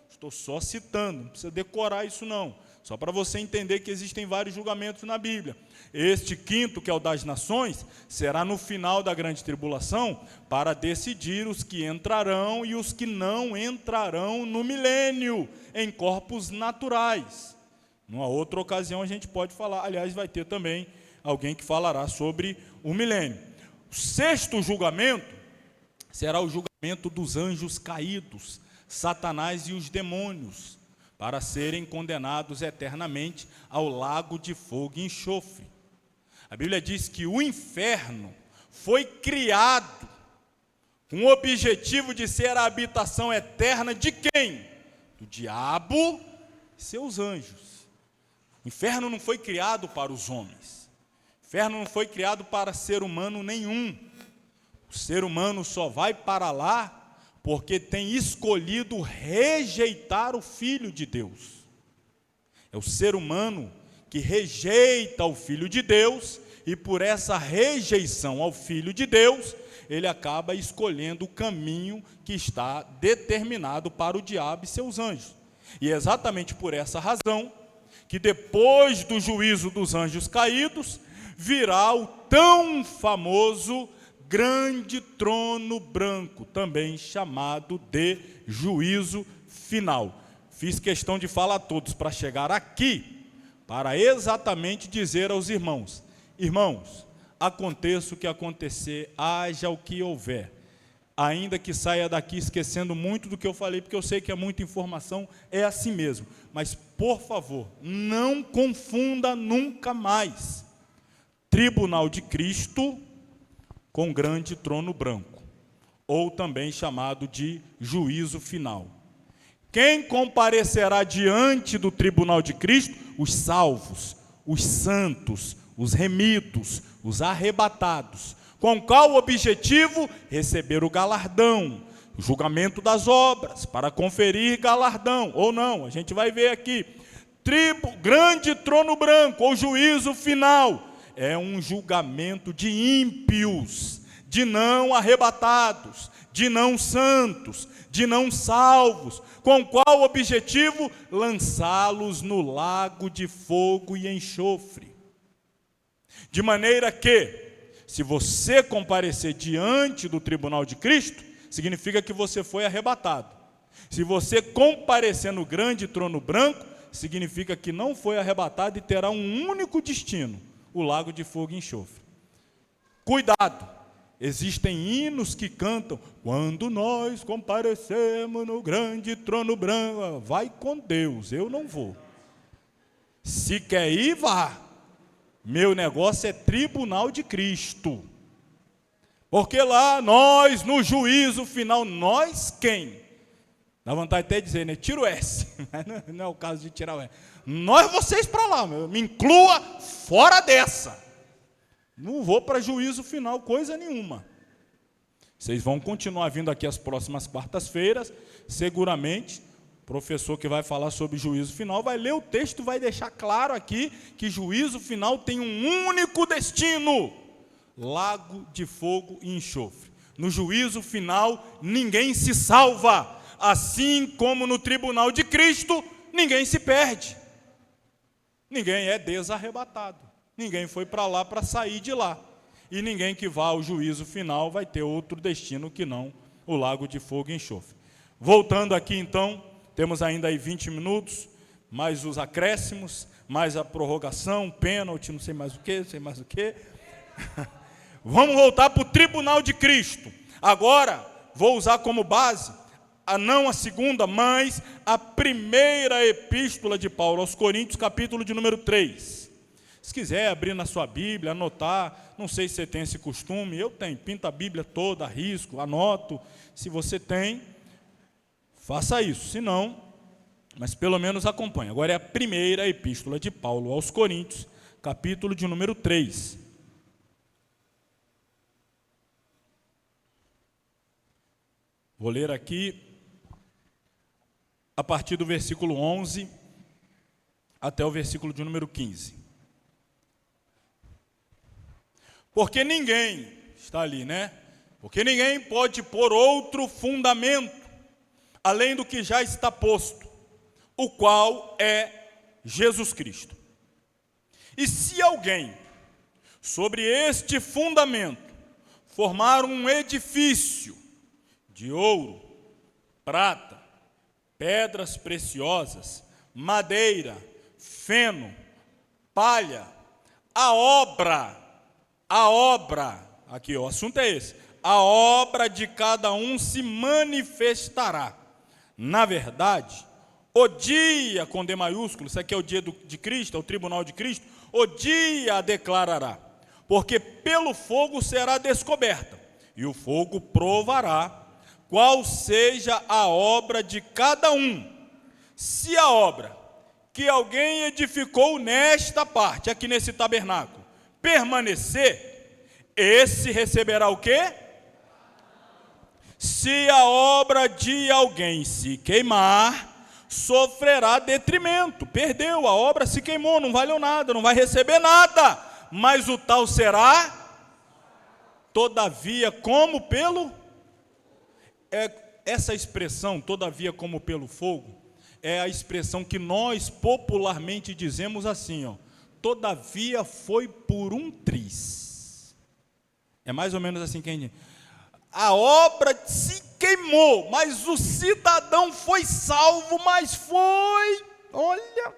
Estou só citando, não precisa decorar isso não. Só para você entender que existem vários julgamentos na Bíblia. Este quinto, que é o das nações, será no final da grande tribulação, para decidir os que entrarão e os que não entrarão no milênio, em corpos naturais. Numa outra ocasião a gente pode falar, aliás, vai ter também alguém que falará sobre o milênio. O sexto julgamento será o julgamento dos anjos caídos, Satanás e os demônios, para serem condenados eternamente ao lago de fogo e enxofre. A Bíblia diz que o inferno foi criado com o objetivo de ser a habitação eterna de quem? Do diabo e seus anjos. O inferno não foi criado para os homens. O inferno não foi criado para ser humano nenhum. O ser humano só vai para lá porque tem escolhido rejeitar o Filho de Deus. É o ser humano que rejeita o Filho de Deus, e por essa rejeição ao Filho de Deus, ele acaba escolhendo o caminho que está determinado para o diabo e seus anjos. E é exatamente por essa razão que depois do juízo dos anjos caídos, virá o tão famoso grande trono branco, também chamado de juízo final. Fiz questão de falar a todos para chegar aqui, para exatamente dizer aos irmãos: irmãos, aconteça o que acontecer, haja o que houver, ainda que saia daqui esquecendo muito do que eu falei, porque eu sei que é muita informação, é assim mesmo, mas por favor, não confunda nunca mais tribunal de Cristo com grande trono branco, ou também chamado de juízo final. Quem comparecerá diante do tribunal de Cristo? Os salvos, os santos, os remidos, os arrebatados. Com qual objetivo? Receber o galardão, o julgamento das obras, para conferir galardão, ou não, a gente vai ver aqui. Grande trono branco, ou juízo final, é um julgamento de ímpios, de não arrebatados, de não santos, de não salvos. Com qual objetivo? Lançá-los no lago de fogo e enxofre. De maneira que, se você comparecer diante do tribunal de Cristo, significa que você foi arrebatado. Se você comparecer no grande trono branco, significa que não foi arrebatado e terá um único destino: o lago de fogo e enxofre. Cuidado, existem hinos que cantam: quando nós comparecemos no grande trono branco. Vai com Deus, eu não vou. Se quer ir, vá. Meu negócio é tribunal de Cristo. Porque lá nós, no juízo final, nós quem? Dá vontade até de dizer, né? Tira o S. Não é o caso de tirar o S. Nós vocês para lá, me inclua fora dessa. Não vou para juízo final, coisa nenhuma. Vocês vão continuar vindo aqui as próximas quartas-feiras, seguramente. O professor que vai falar sobre juízo final vai ler o texto, vai deixar claro aqui que juízo final tem um único destino: lago de fogo e enxofre. No juízo final, ninguém se salva. Assim como no tribunal de Cristo, ninguém se perde. Ninguém é desarrebatado. Ninguém foi para lá para sair de lá. E ninguém que vá ao juízo final vai ter outro destino que não o lago de fogo e enxofre. Voltando aqui então, temos ainda aí 20 minutos, mais os acréscimos, mais a prorrogação, pênalti, não sei mais o que. Vamos voltar para o tribunal de Cristo. Agora, vou usar como base, não a segunda, mas a primeira epístola de Paulo aos Coríntios, capítulo de número 3. Se quiser abrir na sua Bíblia, anotar, não sei se você tem esse costume, eu tenho, pinto a Bíblia toda, risco, anoto. Se você tem, faça isso, se não, mas pelo menos acompanhe. Agora é a primeira epístola de Paulo aos Coríntios, capítulo de número 3. Vou ler aqui a partir do versículo 11 até o versículo de número 15. Porque ninguém, está ali, né? Porque ninguém pode pôr outro fundamento, além do que já está posto, o qual é Jesus Cristo. E se alguém, sobre este fundamento, formar um edifício de ouro, prata, pedras preciosas, madeira, feno, palha, a obra, aqui o assunto é esse, a obra de cada um se manifestará. Na verdade, o dia, com D maiúsculo, isso aqui é o dia de Cristo, é o tribunal de Cristo, o dia a declarará, porque pelo fogo será descoberta, e o fogo provará qual seja a obra de cada um. Se a obra que alguém edificou nesta parte, aqui nesse tabernáculo, permanecer, esse receberá o quê? Se a obra de alguém se queimar, sofrerá detrimento. Perdeu, a obra se queimou, não valeu nada, não vai receber nada. Mas o tal será, todavia, como pelo... essa expressão, todavia, como pelo fogo, é a expressão que nós popularmente dizemos assim, ó, todavia foi por um triz. É mais ou menos assim que a gente diz. A obra se queimou, mas o cidadão foi salvo, mas foi, olha.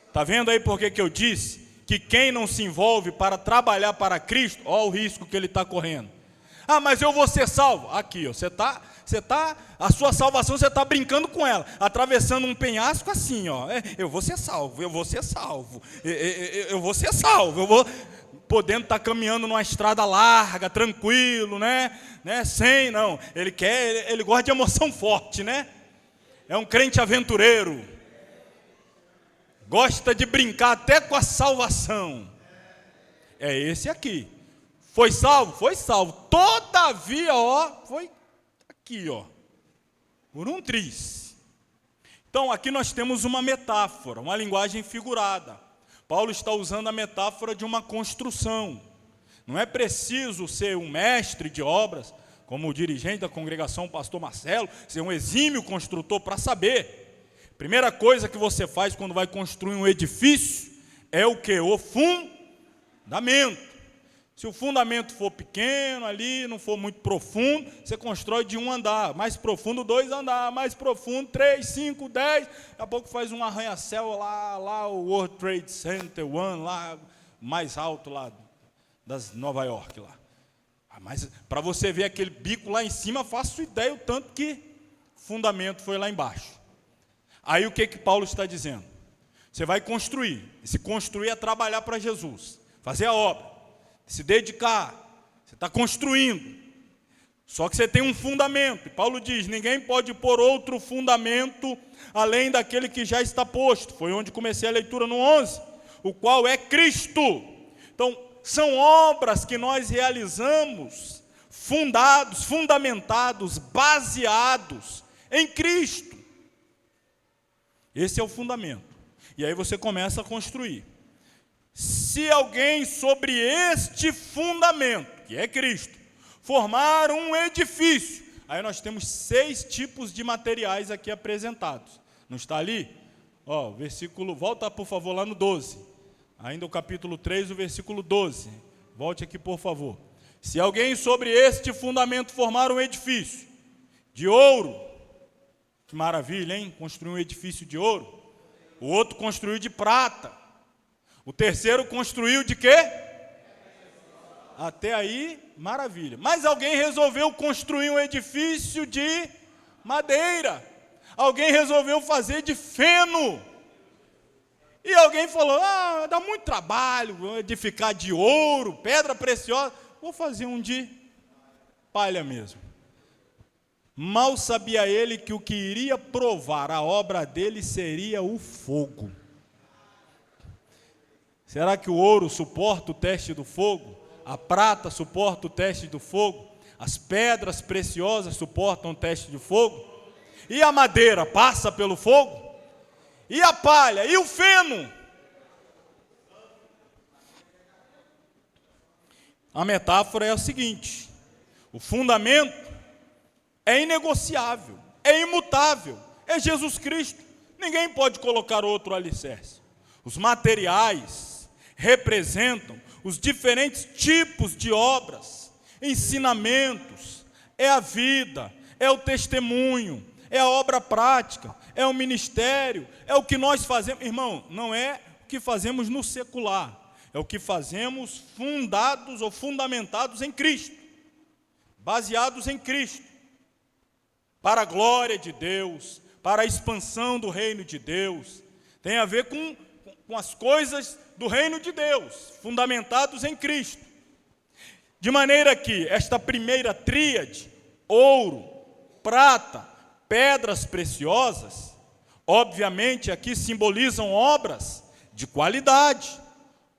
Está vendo aí por que eu disse que quem não se envolve para trabalhar para Cristo, olha o risco que ele está correndo. Ah, mas eu vou ser salvo. Aqui, ó, a sua salvação, você está brincando com ela, atravessando um penhasco assim, ó. Eu vou ser salvo, eu vou ser salvo, eu vou ser salvo, eu vou... podendo estar caminhando numa estrada larga, tranquilo, né? Sem, não. Ele gosta de emoção forte, né? É um crente aventureiro. Gosta de brincar até com a salvação. É esse aqui. Foi salvo? Foi salvo. Todavia, ó, foi aqui, ó. Por um triz. Então, aqui nós temos uma metáfora, uma linguagem figurada. Paulo está usando a metáfora de uma construção. Não é preciso ser um mestre de obras, como o dirigente da congregação, o pastor Marcelo, ser um exímio construtor para saber. Primeira coisa que você faz quando vai construir um edifício é o quê? O fundamento. Se o fundamento for pequeno ali, não for muito profundo, você constrói de um andar, mais profundo 2 andares, mais profundo 3, 5, 10, daqui a pouco faz um arranha-céu lá o World Trade Center One, lá mais alto lá das Nova York lá. Mas para você ver aquele bico lá em cima, faço ideia o tanto que o fundamento foi lá embaixo. Aí o que Paulo está dizendo? Você vai construir, e se construir é trabalhar para Jesus, fazer a obra, se dedicar, você está construindo, só que você tem um fundamento, e Paulo diz, ninguém pode pôr outro fundamento, além daquele que já está posto, foi onde comecei a leitura no 11, o qual é Cristo. Então, são obras que nós realizamos, fundados, fundamentados, baseados em Cristo, esse é o fundamento, e aí você começa a construir. Se alguém sobre este fundamento, que é Cristo, formar um edifício, aí nós temos 6 tipos de materiais aqui apresentados, não está ali? Ó, o versículo, volta por favor lá no 12, ainda o capítulo 3, o versículo 12, volte aqui por favor. Se alguém sobre este fundamento formar um edifício de ouro, que maravilha, hein? Construir um edifício de ouro, o outro construiu de prata, o terceiro construiu de quê? Até aí, maravilha. Mas alguém resolveu construir um edifício de madeira. Alguém resolveu fazer de feno. E alguém falou, dá muito trabalho edificar de ouro, pedra preciosa. Vou fazer um de palha mesmo. Mal sabia ele que o que iria provar a obra dele seria o fogo. Será que o ouro suporta o teste do fogo? A prata suporta o teste do fogo? As pedras preciosas suportam o teste de fogo? E a madeira passa pelo fogo? E a palha? E o feno? A metáfora é a seguinte: o fundamento é inegociável, é imutável, é Jesus Cristo. Ninguém pode colocar outro alicerce. Os materiais representam os diferentes tipos de obras, ensinamentos, é a vida, é o testemunho, é a obra prática, é o ministério, é o que nós fazemos. Irmão, não é o que fazemos no secular, é o que fazemos fundados ou fundamentados em Cristo, baseados em Cristo, para a glória de Deus, para a expansão do reino de Deus. Tem a ver com as coisas do reino de Deus, fundamentados em Cristo. De maneira que esta primeira tríade, ouro, prata, pedras preciosas, obviamente aqui simbolizam obras de qualidade,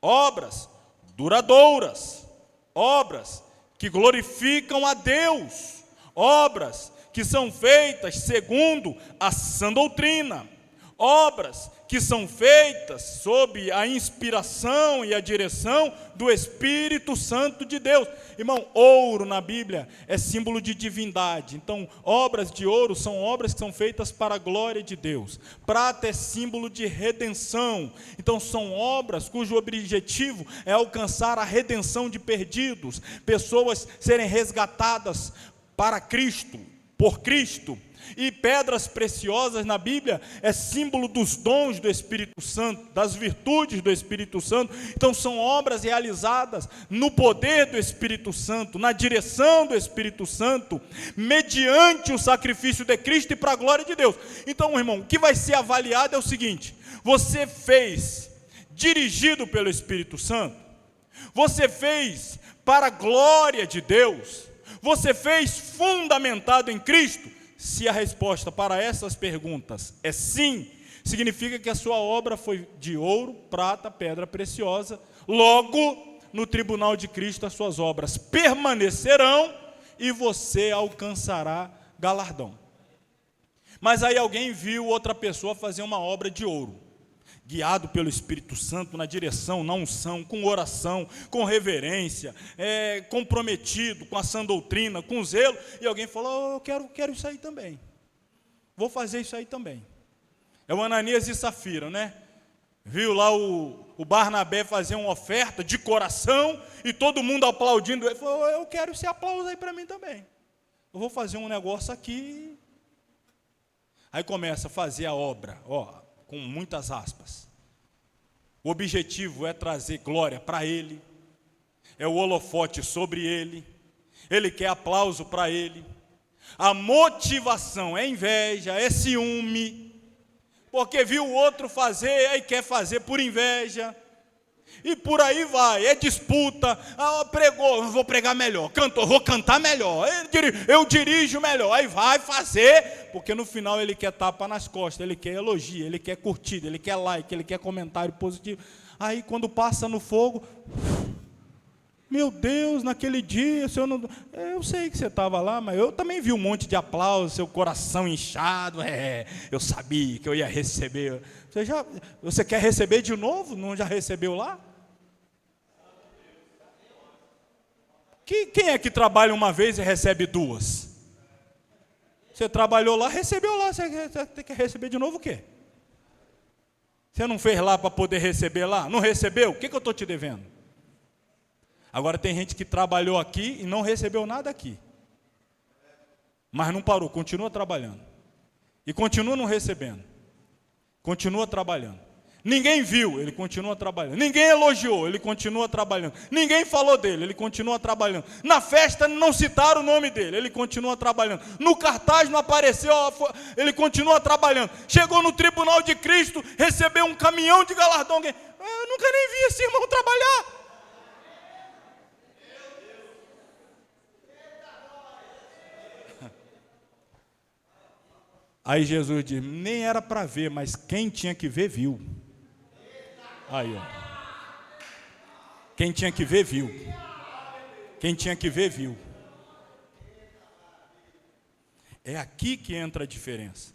obras duradouras, obras que glorificam a Deus, obras que são feitas segundo a sã doutrina, obras que são feitas sob a inspiração e a direção do Espírito Santo de Deus. Irmão, ouro na Bíblia é símbolo de divindade. Então, obras de ouro são obras que são feitas para a glória de Deus. Prata é símbolo de redenção. Então, são obras cujo objetivo é alcançar a redenção de perdidos, pessoas serem resgatadas para Cristo, por Cristo. E pedras preciosas na Bíblia é símbolo dos dons do Espírito Santo, das virtudes do Espírito Santo. Então são obras realizadas no poder do Espírito Santo, na direção do Espírito Santo, mediante o sacrifício de Cristo e para a glória de Deus. Então, irmão, o que vai ser avaliado é o seguinte: você fez dirigido pelo Espírito Santo? Você fez para a glória de Deus? Você fez fundamentado em Cristo? Se a resposta para essas perguntas é sim, significa que a sua obra foi de ouro, prata, pedra preciosa. Logo, no tribunal de Cristo, as suas obras permanecerão e você alcançará galardão. Mas aí alguém viu outra pessoa fazer uma obra de ouro, guiado pelo Espírito Santo, na direção, na unção, com oração, com reverência, comprometido com a sã doutrina, com zelo, e alguém falou: eu quero isso aí também, vou fazer isso aí também. É o Ananias e Safira, né? Viu lá o Barnabé fazer uma oferta de coração, e todo mundo aplaudindo, ele falou: eu quero esse aplauso aí para mim também, eu vou fazer um negócio aqui. Aí começa a fazer a obra, com muitas aspas. O objetivo é trazer glória para ele, é o holofote sobre ele, ele quer aplauso para ele. A motivação é inveja, é ciúme, porque viu o outro fazer e quer fazer por inveja, e por aí vai, é disputa. Pregou, vou pregar melhor, cantor, vou cantar melhor, eu dirijo melhor, aí vai fazer, porque no final ele quer tapa nas costas, ele quer elogio, ele quer curtida, ele quer like, ele quer comentário positivo. Aí quando passa no fogo, meu Deus, naquele dia, eu sei que você estava lá, mas eu também vi um monte de aplausos, seu coração inchado, eu sabia que eu ia receber. Você quer receber de novo? Não já recebeu lá? Quem é que trabalha uma vez e recebe duas? Você trabalhou lá, recebeu lá, você quer receber de novo o quê? Você não fez lá para poder receber lá? Não recebeu? O que eu estou te devendo? Agora tem gente que trabalhou aqui e não recebeu nada aqui, mas não parou, continua trabalhando, e continua não recebendo, continua trabalhando. Ninguém viu, ele continua trabalhando. Ninguém elogiou, ele continua trabalhando. Ninguém falou dele, ele continua trabalhando. Na festa não citaram o nome dele, ele continua trabalhando. No cartaz não apareceu, ele continua trabalhando. Chegou no tribunal de Cristo, recebeu um caminhão de galardão. Eu nunca nem vi esse irmão trabalhar. Aí Jesus diz: nem era para ver, mas quem tinha que ver, viu. Aí, quem tinha que ver, viu. Quem tinha que ver, viu. É aqui que entra a diferença.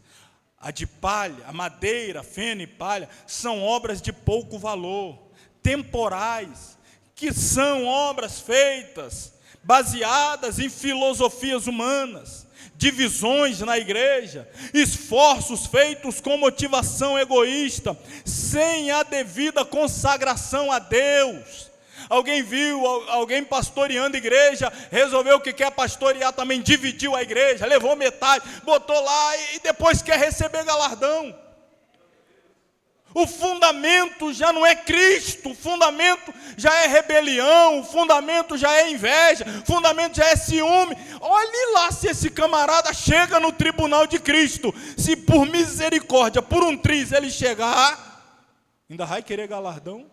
A de palha, a madeira, feno e palha, são obras de pouco valor, temporais, que são obras feitas baseadas em filosofias humanas, divisões na igreja, esforços feitos com motivação egoísta, sem a devida consagração a Deus. Alguém viu alguém pastoreando a igreja, resolveu que quer pastorear também, dividiu a igreja, levou metade, botou lá e depois quer receber galardão. O fundamento já não é Cristo, o fundamento já é rebelião, o fundamento já é inveja, o fundamento já é ciúme. Olhe lá se esse camarada chega no tribunal de Cristo, se por misericórdia, por um triz ele chegar, ainda vai querer galardão?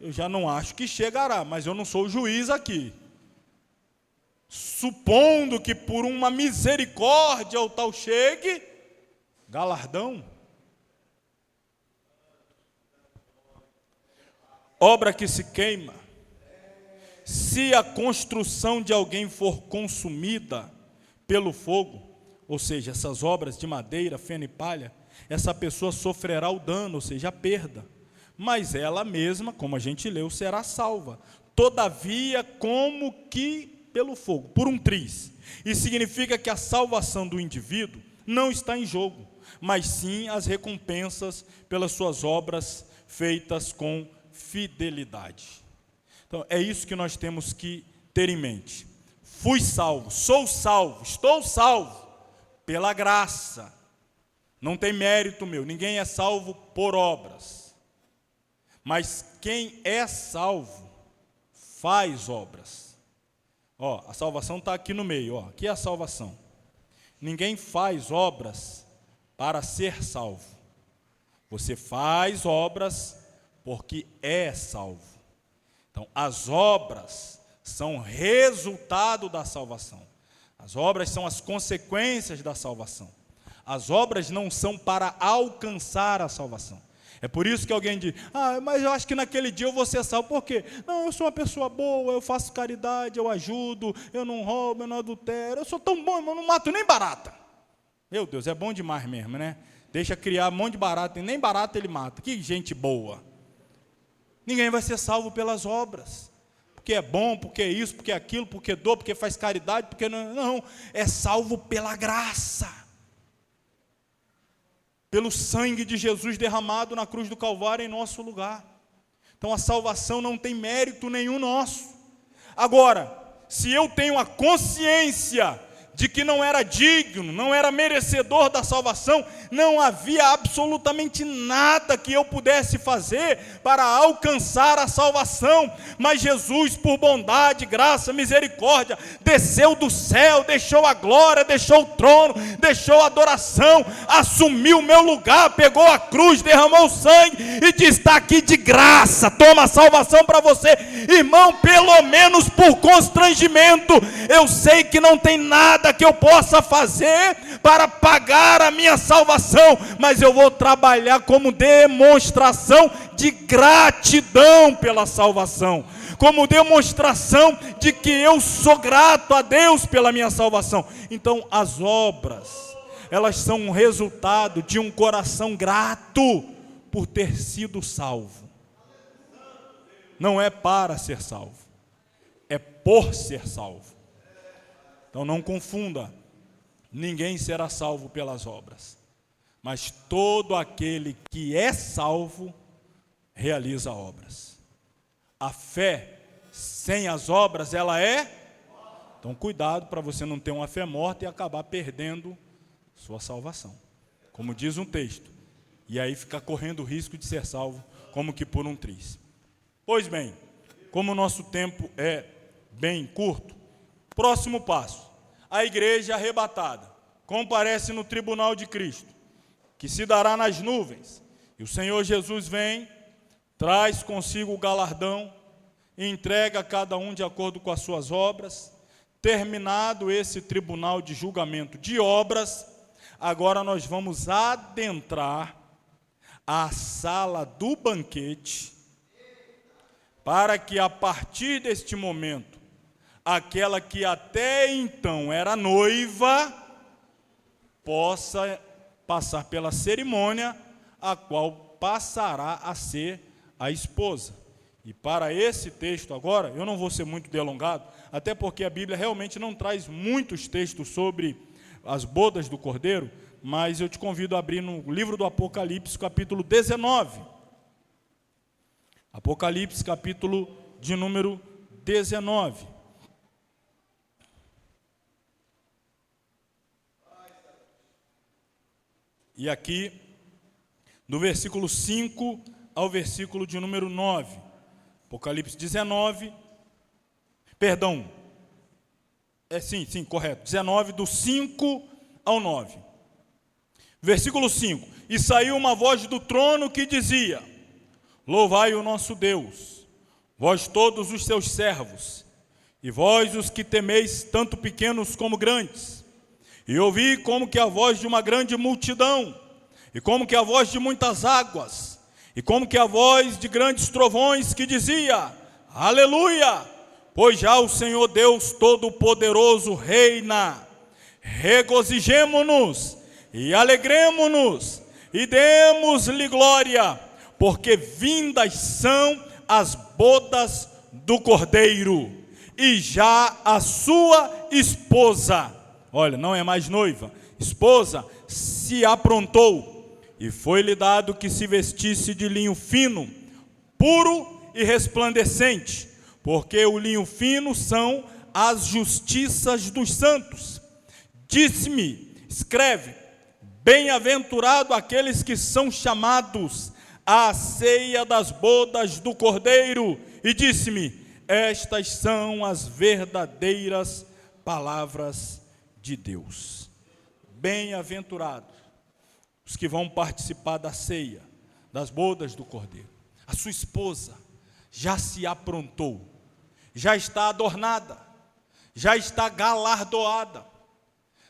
Eu já não acho que chegará, mas eu não sou o juiz aqui. Supondo que por uma misericórdia o tal chegue, galardão? Obra que se queima, se a construção de alguém for consumida pelo fogo, ou seja, essas obras de madeira, feno e palha, essa pessoa sofrerá o dano, ou seja, a perda, mas ela mesma, como a gente leu, será salva, todavia como que pelo fogo, por um triz. Isso significa que a salvação do indivíduo não está em jogo, mas sim as recompensas pelas suas obras feitas com fidelidade. Então é isso que nós temos que ter em mente. Fui salvo, sou salvo, estou salvo pela graça. Não tem mérito meu, ninguém é salvo por obras. Mas quem é salvo faz obras. Ó, a salvação está aqui no meio, ó, aqui é a salvação. Ninguém faz obras para ser salvo. Você faz obras porque é salvo. Então, as obras são resultado da salvação. As obras são as consequências da salvação. As obras não são para alcançar a salvação. É por isso que alguém diz, mas eu acho que naquele dia eu vou ser salvo. Por quê? Não, eu sou uma pessoa boa, eu faço caridade, eu ajudo, eu não roubo, eu não adultero, eu sou tão bom, eu não mato nem barata. Meu Deus, é bom demais mesmo, né? Deixa criar um monte de barata, e nem barata ele mata. Que gente boa. Ninguém vai ser salvo pelas obras, porque é bom, porque é isso, porque é aquilo, porque doa, porque faz caridade, porque não, é salvo pela graça, pelo sangue de Jesus derramado na cruz do Calvário em nosso lugar. Então a salvação não tem mérito nenhum nosso. Agora, se eu tenho a consciência de que não era digno, não era merecedor da salvação, não havia absolutamente nada que eu pudesse fazer para alcançar a salvação, mas Jesus, por bondade, graça, misericórdia, desceu do céu, deixou a glória, deixou o trono, deixou a adoração, assumiu o meu lugar, pegou a cruz, derramou o sangue e disse, está aqui de graça, toma a salvação para você. Irmão, pelo menos por constrangimento, eu sei que não tem nada que eu possa fazer para pagar a minha salvação, mas eu vou trabalhar como demonstração de gratidão pela salvação, como demonstração de que eu sou grato a Deus pela minha salvação. Então as obras, elas são um resultado de um coração grato por ter sido salvo. Não é para ser salvo, é por ser salvo. Então não confunda, ninguém será salvo pelas obras, mas todo aquele que é salvo, realiza obras. A fé sem as obras, ela é? Então cuidado para você não ter uma fé morta e acabar perdendo sua salvação. Como diz um texto, e aí ficar correndo o risco de ser salvo, como que por um triz. Pois bem, como o nosso tempo é bem curto, próximo passo, a igreja arrebatada comparece no tribunal de Cristo, que se dará nas nuvens, e o Senhor Jesus vem, traz consigo o galardão, e entrega a cada um de acordo com as suas obras. Terminado esse tribunal de julgamento de obras, agora nós vamos adentrar a sala do banquete, para que a partir deste momento, aquela que até então era noiva, possa passar pela cerimônia, a qual passará a ser a esposa. E para esse texto agora, eu não vou ser muito delongado, até porque a Bíblia realmente não traz muitos textos sobre as bodas do Cordeiro, mas eu te convido a abrir no livro do Apocalipse, capítulo 19. Apocalipse, capítulo de número 19. E aqui, do versículo 5 ao versículo de número 9. Apocalipse 19, perdão, correto, 19, do 5 ao 9. Versículo 5: E saiu uma voz do trono que dizia: Louvai o nosso Deus, vós todos os seus servos, e vós os que temeis, tanto pequenos como grandes. E ouvi como que a voz de uma grande multidão, e como que a voz de muitas águas, e como que a voz de grandes trovões que dizia: Aleluia! Pois já o Senhor Deus Todo-Poderoso reina. Regozijemo-nos e alegremo-nos e demos-lhe glória, porque vindas são as bodas do Cordeiro, e já a sua esposa, olha, não é mais noiva, esposa, se aprontou, e foi-lhe dado que se vestisse de linho fino, puro e resplandecente, porque o linho fino são as justiças dos santos. Disse-me, escreve: bem-aventurado aqueles que são chamados à ceia das bodas do Cordeiro. E disse-me: estas são as verdadeiras palavras de Deus. Bem-aventurados os que vão participar da ceia, das bodas do Cordeiro. A sua esposa já se aprontou, já está adornada, já está galardoada,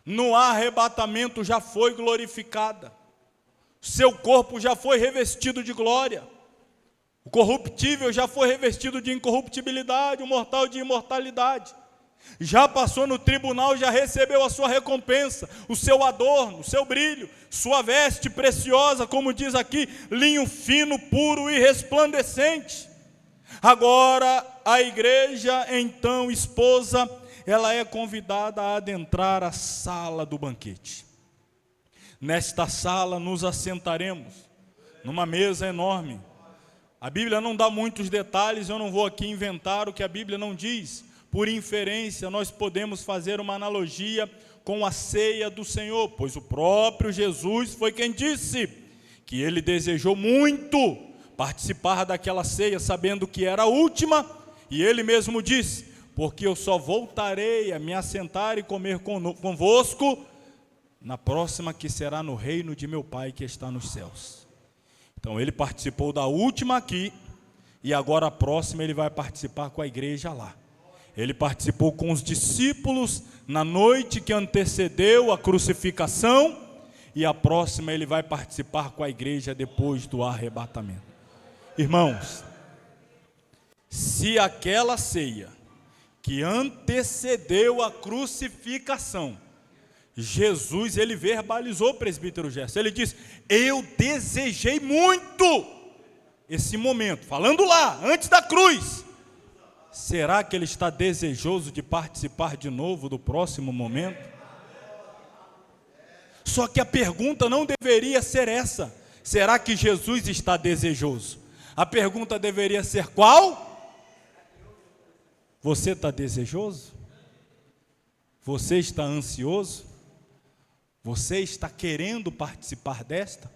no arrebatamento já foi glorificada, seu corpo já foi revestido de glória, o corruptível já foi revestido de incorruptibilidade, o mortal de imortalidade, já passou no tribunal, já recebeu a sua recompensa, o seu adorno, o seu brilho, sua veste preciosa, como diz aqui, linho fino, puro e resplandecente. Agora a igreja, então esposa, ela é convidada a adentrar a sala do banquete. Nesta sala nos assentaremos, numa mesa enorme. A Bíblia não dá muitos detalhes, eu não vou aqui inventar o que a Bíblia não diz. Por inferência, nós podemos fazer uma analogia com a ceia do Senhor, pois o próprio Jesus foi quem disse que ele desejou muito participar daquela ceia, sabendo que era a última, e ele mesmo disse: porque eu só voltarei a me assentar e comer convosco na próxima, que será no reino de meu Pai que está nos céus. Então ele participou da última aqui, e agora a próxima ele vai participar com a igreja lá. Ele participou com os discípulos na noite que antecedeu a crucificação, e a próxima ele vai participar com a igreja depois do arrebatamento. Irmãos, se aquela ceia que antecedeu a crucificação, Jesus, ele verbalizou, presbítero Gerson, ele disse: eu desejei muito esse momento, falando lá, antes da cruz. Será que ele está desejoso de participar de novo do próximo momento? Só que a pergunta não deveria ser essa: será que Jesus está desejoso? A pergunta deveria ser: qual? Você está desejoso? Você está ansioso? Você está querendo participar desta?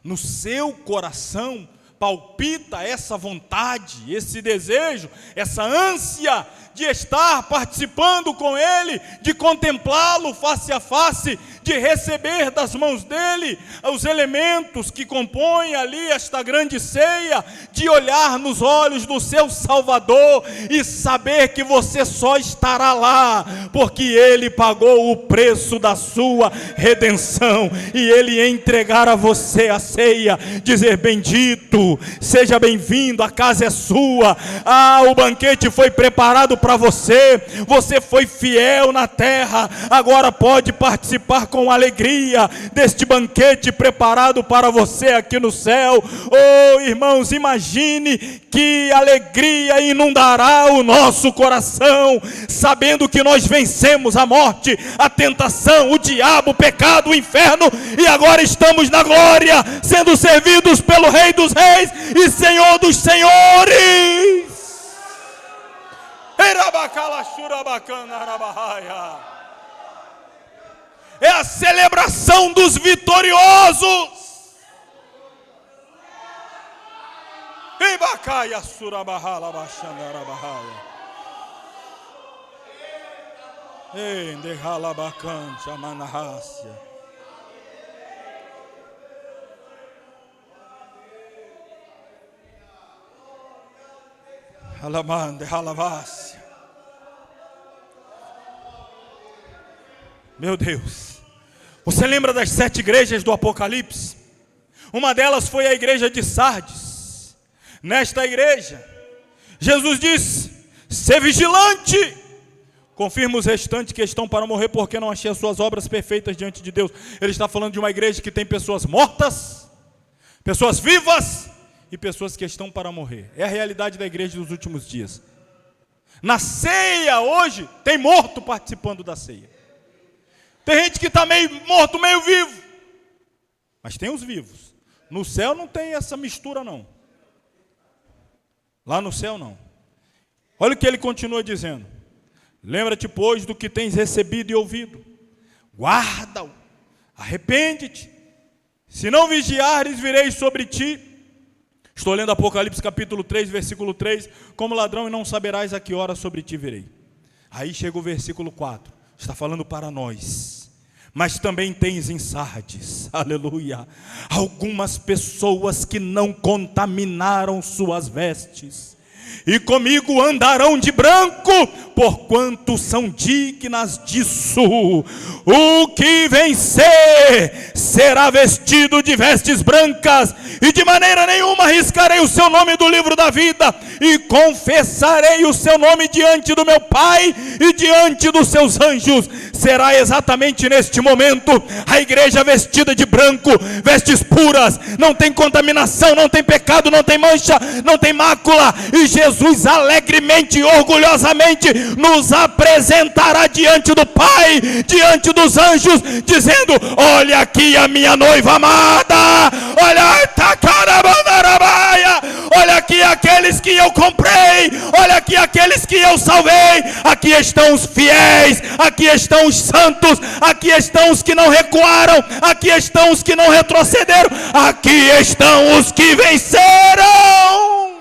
No seu coração palpita essa vontade, esse desejo, essa ânsia de estar participando com Ele, de contemplá-lo face a face, de receber das mãos dEle os elementos que compõem ali esta grande ceia, de olhar nos olhos do seu Salvador e saber que você só estará lá, porque Ele pagou o preço da sua redenção, e Ele entregar a você a ceia, dizer: bendito bem-vindo, seja bem-vindo, a casa é sua. O banquete foi preparado para você, você foi fiel na terra, agora pode participar com alegria deste banquete preparado para você aqui no céu. Oh, irmãos, imagine que alegria inundará o nosso coração, sabendo que nós vencemos a morte, a tentação, o diabo, o pecado, o inferno, e agora estamos na glória, sendo servidos pelo Rei dos Reis e Senhor dos Senhores. É a celebração dos vitoriosos. Meu Deus, você lembra das 7 igrejas do Apocalipse? Uma delas foi a igreja de Sardes. Nesta igreja, Jesus disse: "Sê vigilante, confirma os restantes que estão para morrer, porque não achei as suas obras perfeitas diante de Deus." Ele está falando de uma igreja que tem pessoas mortas, pessoas vivas e pessoas que estão para morrer. É a realidade da igreja dos últimos dias. Na ceia hoje, tem morto participando da ceia. Tem gente que está meio morto, meio vivo. Mas tem os vivos. No céu não tem essa mistura não. Lá no céu não. Olha o que ele continua dizendo: "Lembra-te, pois, do que tens recebido e ouvido. Guarda-o, arrepende-te. Se não vigiares, virei sobre ti." Estou lendo Apocalipse capítulo 3, versículo 3. "Como ladrão, e não saberás a que hora sobre ti virei." Aí chega o versículo 4. Está falando para nós. "Mas também tens em Sardes," aleluia, "algumas pessoas que não contaminaram suas vestes, e comigo andarão de branco, porquanto são dignas disso. O que vencer será vestido de vestes brancas, e de maneira nenhuma riscarei o seu nome do livro da vida, e confessarei o seu nome diante do meu Pai e diante dos seus anjos." Será exatamente neste momento a igreja vestida de branco, vestes puras, não tem contaminação, não tem pecado, não tem mancha, não tem mácula, e Jesus alegremente e orgulhosamente nos apresentará diante do Pai, diante dos anjos, dizendo: "Olha aqui a minha noiva amada, olha aqui aqueles que eu comprei, olha aqui aqueles que eu salvei, aqui estão os fiéis, aqui estão os santos, aqui estão os que não recuaram, aqui estão os que não retrocederam, aqui estão os que venceram."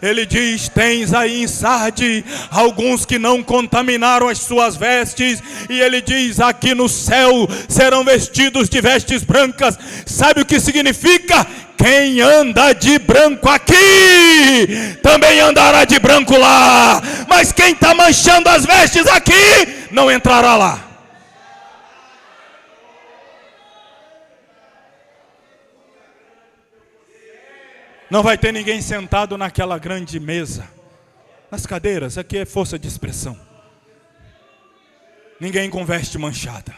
Ele diz: "Tens aí em Sardes alguns que não contaminaram as suas vestes." E ele diz: "Aqui no céu serão vestidos de vestes brancas." Sabe o que significa? Quem anda de branco aqui, também andará de branco lá. Mas quem está manchando as vestes aqui, não entrará lá. Não vai ter ninguém sentado naquela grande mesa, nas cadeiras. Aqui é força de expressão. Ninguém com veste manchada.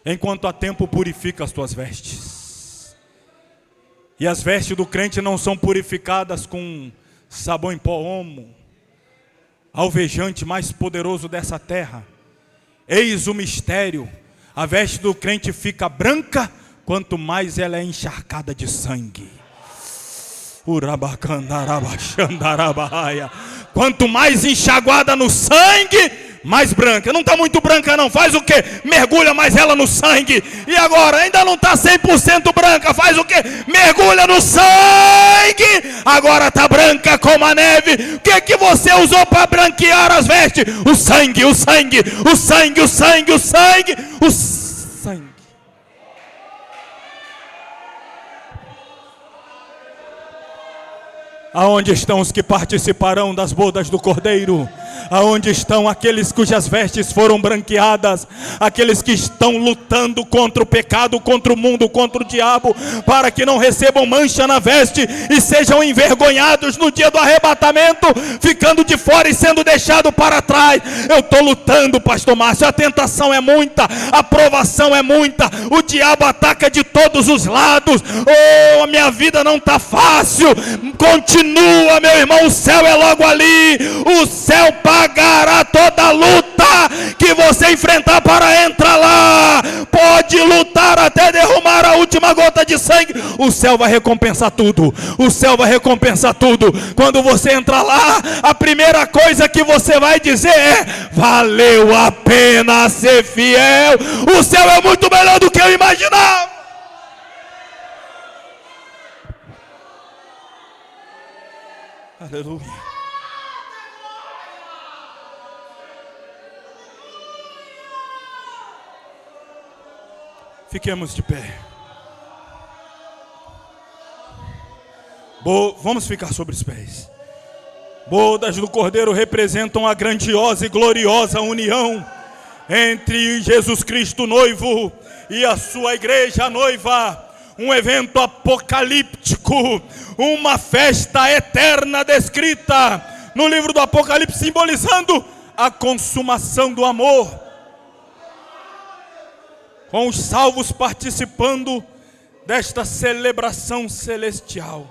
Enquanto há tempo, purifica as tuas vestes. E as vestes do crente não são purificadas com sabão em pó, Omo, alvejante mais poderoso dessa terra. Eis o mistério: a veste do crente fica branca quanto mais ela é encharcada de sangue. Quanto mais enxaguada no sangue, mais branca. Não está muito branca não, faz o quê? Mergulha mais ela no sangue. E agora, ainda não está 100% branca, faz o quê? Mergulha no sangue. Agora está branca como a neve. O que você usou para branquear as vestes? O sangue, o sangue, o sangue, o sangue, o sangue, o sangue. Aonde estão os que participarão das bodas do Cordeiro? Aonde estão aqueles cujas vestes foram branqueadas? Aqueles que estão lutando contra o pecado, contra o mundo, contra o diabo, para que não recebam mancha na veste e sejam envergonhados no dia do arrebatamento, ficando de fora e sendo deixado para trás. Eu estou lutando, pastor Márcio, a tentação é muita, a provação é muita, o diabo ataca de todos os lados. Oh, a minha vida não está fácil. Continua, meu irmão, o céu é logo ali. O céu pagará toda a luta que você enfrentar para entrar lá. Pode lutar até derramar a última gota de sangue. O céu vai recompensar tudo. O céu vai recompensar tudo. Quando você entrar lá, a primeira coisa que você vai dizer é: valeu a pena ser fiel. O céu é muito melhor do que eu imaginava. Aleluia. Fiquemos de pé. Vamos ficar sobre os pés. Bodas do Cordeiro representam a grandiosa e gloriosa união entre Jesus Cristo, noivo, e a sua igreja, a noiva. Um evento apocalíptico, uma festa eterna descrita no livro do Apocalipse, simbolizando a consumação do amor, com os salvos participando desta celebração celestial.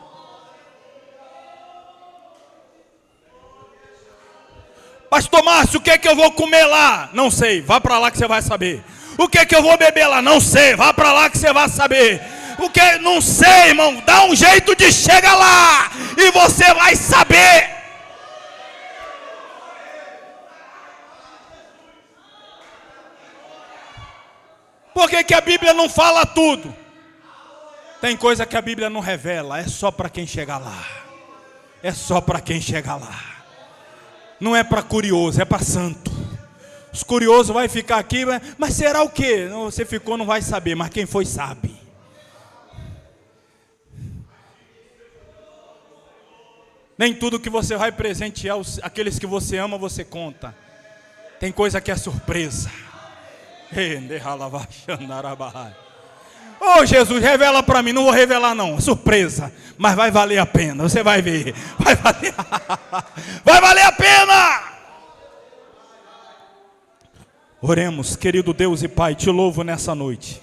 Pastor Márcio, o que é que eu vou comer lá? Não sei, vá para lá que você vai saber. O que é que eu vou beber lá? Não sei, vá para lá que você vai saber. O que? Não sei, irmão. Dá um jeito de chegar lá e você vai saber. Por que a Bíblia não fala tudo? Tem coisa que a Bíblia não revela. É só para quem chegar lá. É só para quem chegar lá. Não é para curioso, é para santo. Os curiosos vai ficar aqui, mas será o quê? Você ficou, não vai saber, mas quem foi sabe. Nem tudo que você vai presentear aqueles que você ama, você conta. Tem coisa que é surpresa. Oh, Jesus, revela para mim. Não vou revelar não, surpresa. Mas vai valer a pena, você vai ver. Vai valer a pena. Oremos. Querido Deus e Pai, te louvo nessa noite.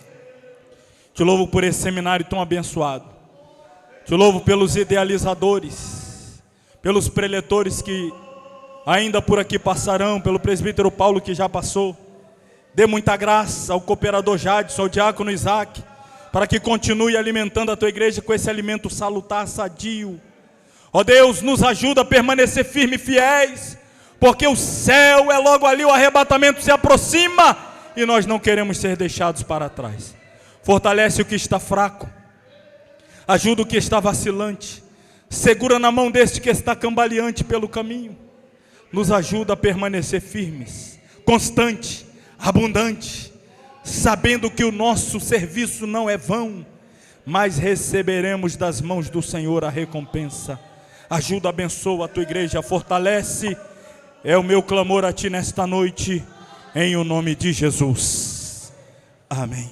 Te louvo por esse seminário tão abençoado. Te louvo pelos idealizadores, pelos preletores que ainda por aqui passarão, pelo presbítero Paulo que já passou. Dê muita graça ao cooperador Jadson, ao diácono Isaac, para que continue alimentando a tua igreja com esse alimento salutar, sadio. Ó Deus, nos ajuda a permanecer firmes e fiéis, porque o céu é logo ali, o arrebatamento se aproxima e nós não queremos ser deixados para trás. Fortalece o que está fraco, ajuda o que está vacilante, segura na mão deste que está cambaleante pelo caminho. Nos ajuda a permanecer firmes, constante, abundante, sabendo que o nosso serviço não é vão, mas receberemos das mãos do Senhor a recompensa. Ajuda, abençoa a tua igreja, fortalece. É o meu clamor a ti nesta noite, em o nome de Jesus. Amém.